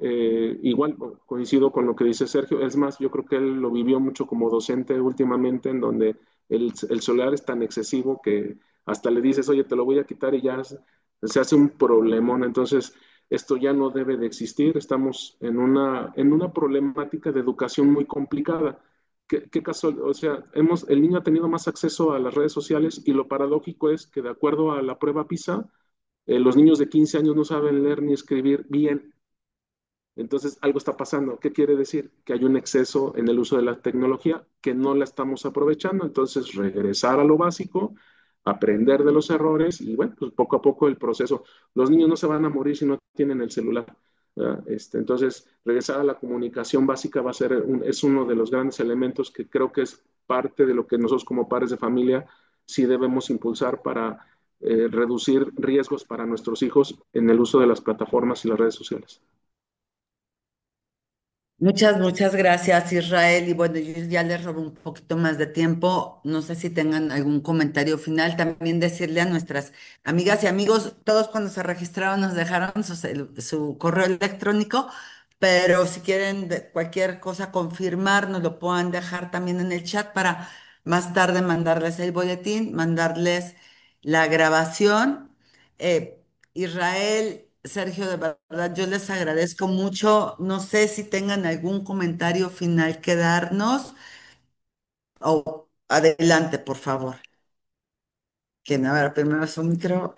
igual coincido con lo que dice Sergio, es más, yo creo que él lo vivió mucho como docente últimamente, en donde el celular es tan excesivo que hasta le dices, oye, te lo voy a quitar y ya se hace un problemón. Entonces, esto ya no debe de existir. Estamos en una problemática de educación muy complicada. ¿Qué caso? O sea, el niño ha tenido más acceso a las redes sociales y lo paradójico es que de acuerdo a la prueba PISA, los niños de 15 años no saben leer ni escribir bien. Entonces, algo está pasando. ¿Qué quiere decir? Que hay un exceso en el uso de la tecnología que no la estamos aprovechando. Entonces, regresar a lo básico, aprender de los errores y bueno, pues poco a poco el proceso. Los niños no se van a morir si no tienen el celular. ¿Verdad? Entonces, regresar a la comunicación básica va a ser es uno de los grandes elementos que creo que es parte de lo que nosotros como padres de familia sí debemos impulsar para reducir riesgos para nuestros hijos en el uso de las plataformas y las redes sociales. Muchas gracias, Israel. Y bueno, yo ya les robo un poquito más de tiempo. No sé si tengan algún comentario final. También decirle a nuestras amigas y amigos, todos cuando se registraron nos dejaron su correo electrónico, pero si quieren cualquier cosa confirmar, nos lo puedan dejar también en el chat para más tarde mandarles el boletín, mandarles la grabación. Eh, Israel, Sergio, de verdad, yo les agradezco mucho. No sé si tengan algún comentario final que darnos o adelante, por favor. ¿Quién? A ver, primero su micro.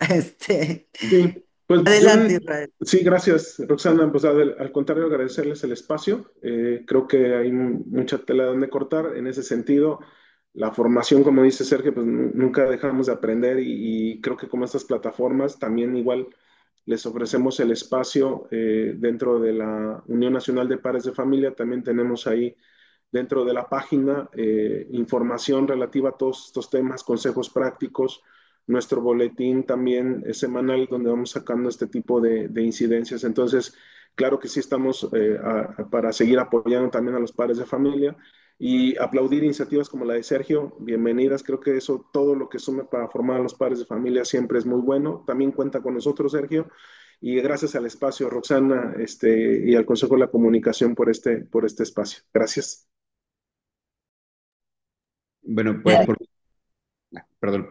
Sí, pues yo, Adelante, Israel. sí, gracias, Roxana. Pues al contrario, agradecerles el espacio. Creo que hay mucha tela donde cortar. En ese sentido, la formación, como dice Sergio, pues nunca dejamos de aprender y creo que como estas plataformas también igual les ofrecemos el espacio dentro de la Unión Nacional de Padres de Familia. También tenemos ahí dentro de la página información relativa a todos estos temas, consejos prácticos, nuestro boletín también es semanal donde vamos sacando este tipo de incidencias. Entonces, claro que sí estamos para seguir apoyando también a los padres de familia y aplaudir iniciativas como la de Sergio, bienvenidas. Creo que eso, todo lo que sume para formar a los padres de familia siempre es muy bueno. También cuenta con nosotros, Sergio. Y gracias al espacio, Roxana, y al Consejo de la Comunicación por este espacio. Gracias. Bueno, pues perdón.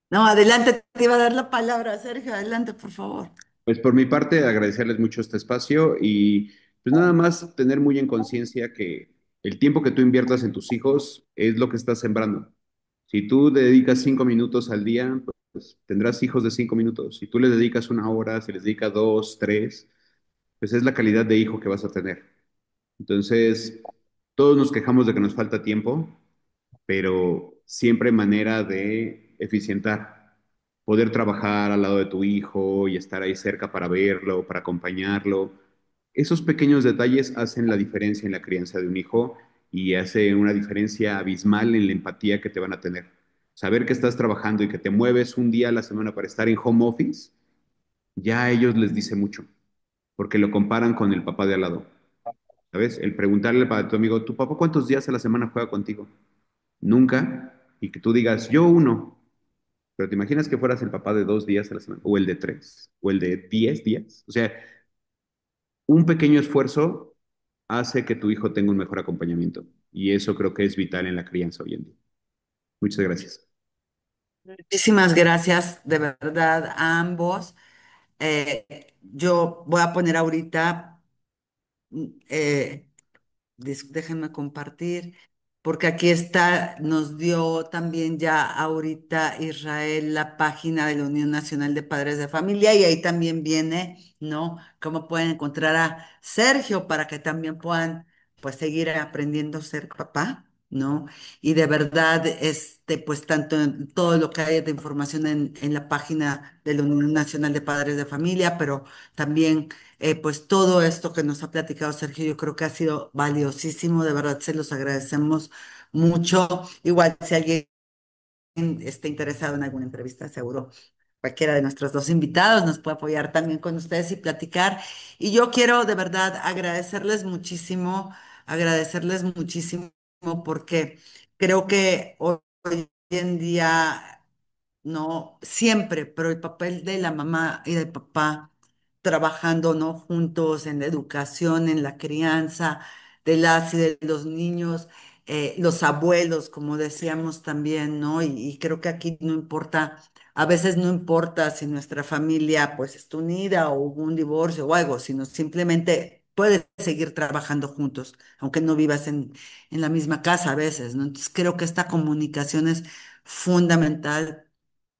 No, adelante, te iba a dar la palabra, Sergio. Adelante, por favor. Pues por mi parte, agradecerles mucho este espacio y pues nada más tener muy en conciencia que el tiempo que tú inviertas en tus hijos es lo que estás sembrando. Si tú le dedicas 5 minutos al día, pues tendrás hijos de 5 minutos. Si tú les dedicas una hora, si les dedicas dos, tres, pues es la calidad de hijo que vas a tener. Entonces, todos nos quejamos de que nos falta tiempo, pero siempre hay manera de eficientar, poder trabajar al lado de tu hijo y estar ahí cerca para verlo, para acompañarlo. Esos pequeños detalles hacen la diferencia en la crianza de un hijo y hace una diferencia abismal en la empatía que te van a tener. Saber que estás trabajando y que te mueves un día a la semana para estar en home office, ya a ellos les dice mucho, porque lo comparan con el papá de al lado. ¿Sabes? El preguntarle a tu amigo, ¿tu papá cuántos días a la semana juega contigo? Nunca, y que tú digas, yo uno, pero te imaginas que fueras el papá de 2 días a la semana, o el de tres, o el de 10 días. O sea, un pequeño esfuerzo hace que tu hijo tenga un mejor acompañamiento, y eso creo que es vital en la crianza hoy en día. Muchas gracias. Muchísimas gracias, de verdad, a ambos. Yo voy a poner ahorita, eh, déjenme compartir, porque aquí está, nos dio también ya ahorita Israel la página de la Unión Nacional de Padres de Familia y ahí también viene, ¿no? Cómo pueden encontrar a Sergio para que también puedan, pues, seguir aprendiendo a ser papá, ¿no? Y de verdad, pues, tanto en todo lo que hay de información en la página de la Unión Nacional de Padres de Familia, pero también pues todo esto que nos ha platicado Sergio, yo creo que ha sido valiosísimo, de verdad se los agradecemos mucho. Igual, si alguien esté interesado en alguna entrevista, seguro cualquiera de nuestros dos invitados nos puede apoyar también con ustedes y platicar. Y yo quiero de verdad agradecerles muchísimo porque creo que hoy en día, no siempre, pero el papel de la mamá y del papá trabajando, ¿no? Juntos en la educación, en la crianza de las y de los niños, los abuelos, como decíamos también, ¿no? Y creo que aquí no importa, a veces no importa si nuestra familia pues está unida o hubo un divorcio o algo, sino simplemente puedes seguir trabajando juntos, aunque no vivas en la misma casa a veces, ¿no? Entonces creo que esta comunicación es fundamental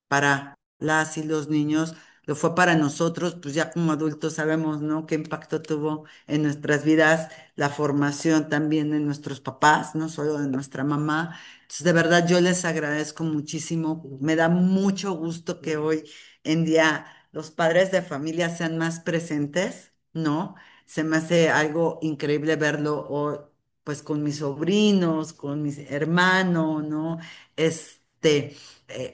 para las y los niños, lo fue para nosotros, pues ya como adultos sabemos, ¿no? Qué impacto tuvo en nuestras vidas la formación también de nuestros papás, no solo de nuestra mamá. Entonces, de verdad, yo les agradezco muchísimo. Me da mucho gusto que hoy en día los padres de familia sean más presentes, ¿no? Se me hace algo increíble verlo hoy, pues con mis sobrinos, con mis hermanos, ¿no?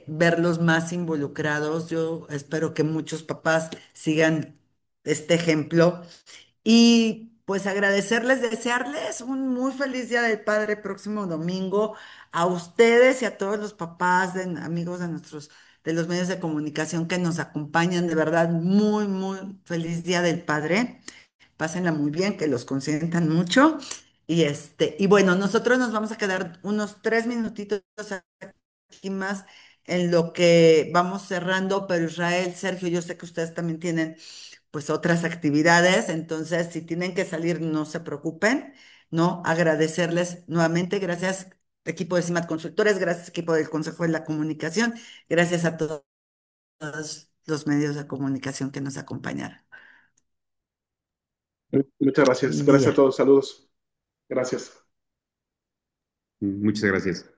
Verlos más involucrados. Yo espero que muchos papás sigan este ejemplo y pues agradecerles, desearles un muy feliz Día del Padre próximo domingo a ustedes y a todos los papás, amigos de de los medios de comunicación que nos acompañan. De verdad, muy, muy feliz Día del Padre. Pásenla muy bien, que los consientan mucho. Y bueno, nosotros nos vamos a quedar unos 3 minutitos aquí más en lo que vamos cerrando, pero Israel, Sergio, yo sé que ustedes también tienen pues otras actividades, entonces si tienen que salir, no se preocupen, ¿no? Agradecerles nuevamente, gracias equipo de CIMAT Consultores, gracias equipo del Consejo de la Comunicación, gracias a todos los medios de comunicación que nos acompañaron. Muchas gracias. Buen Gracias a día. todos. Saludos. Gracias. Muchas gracias.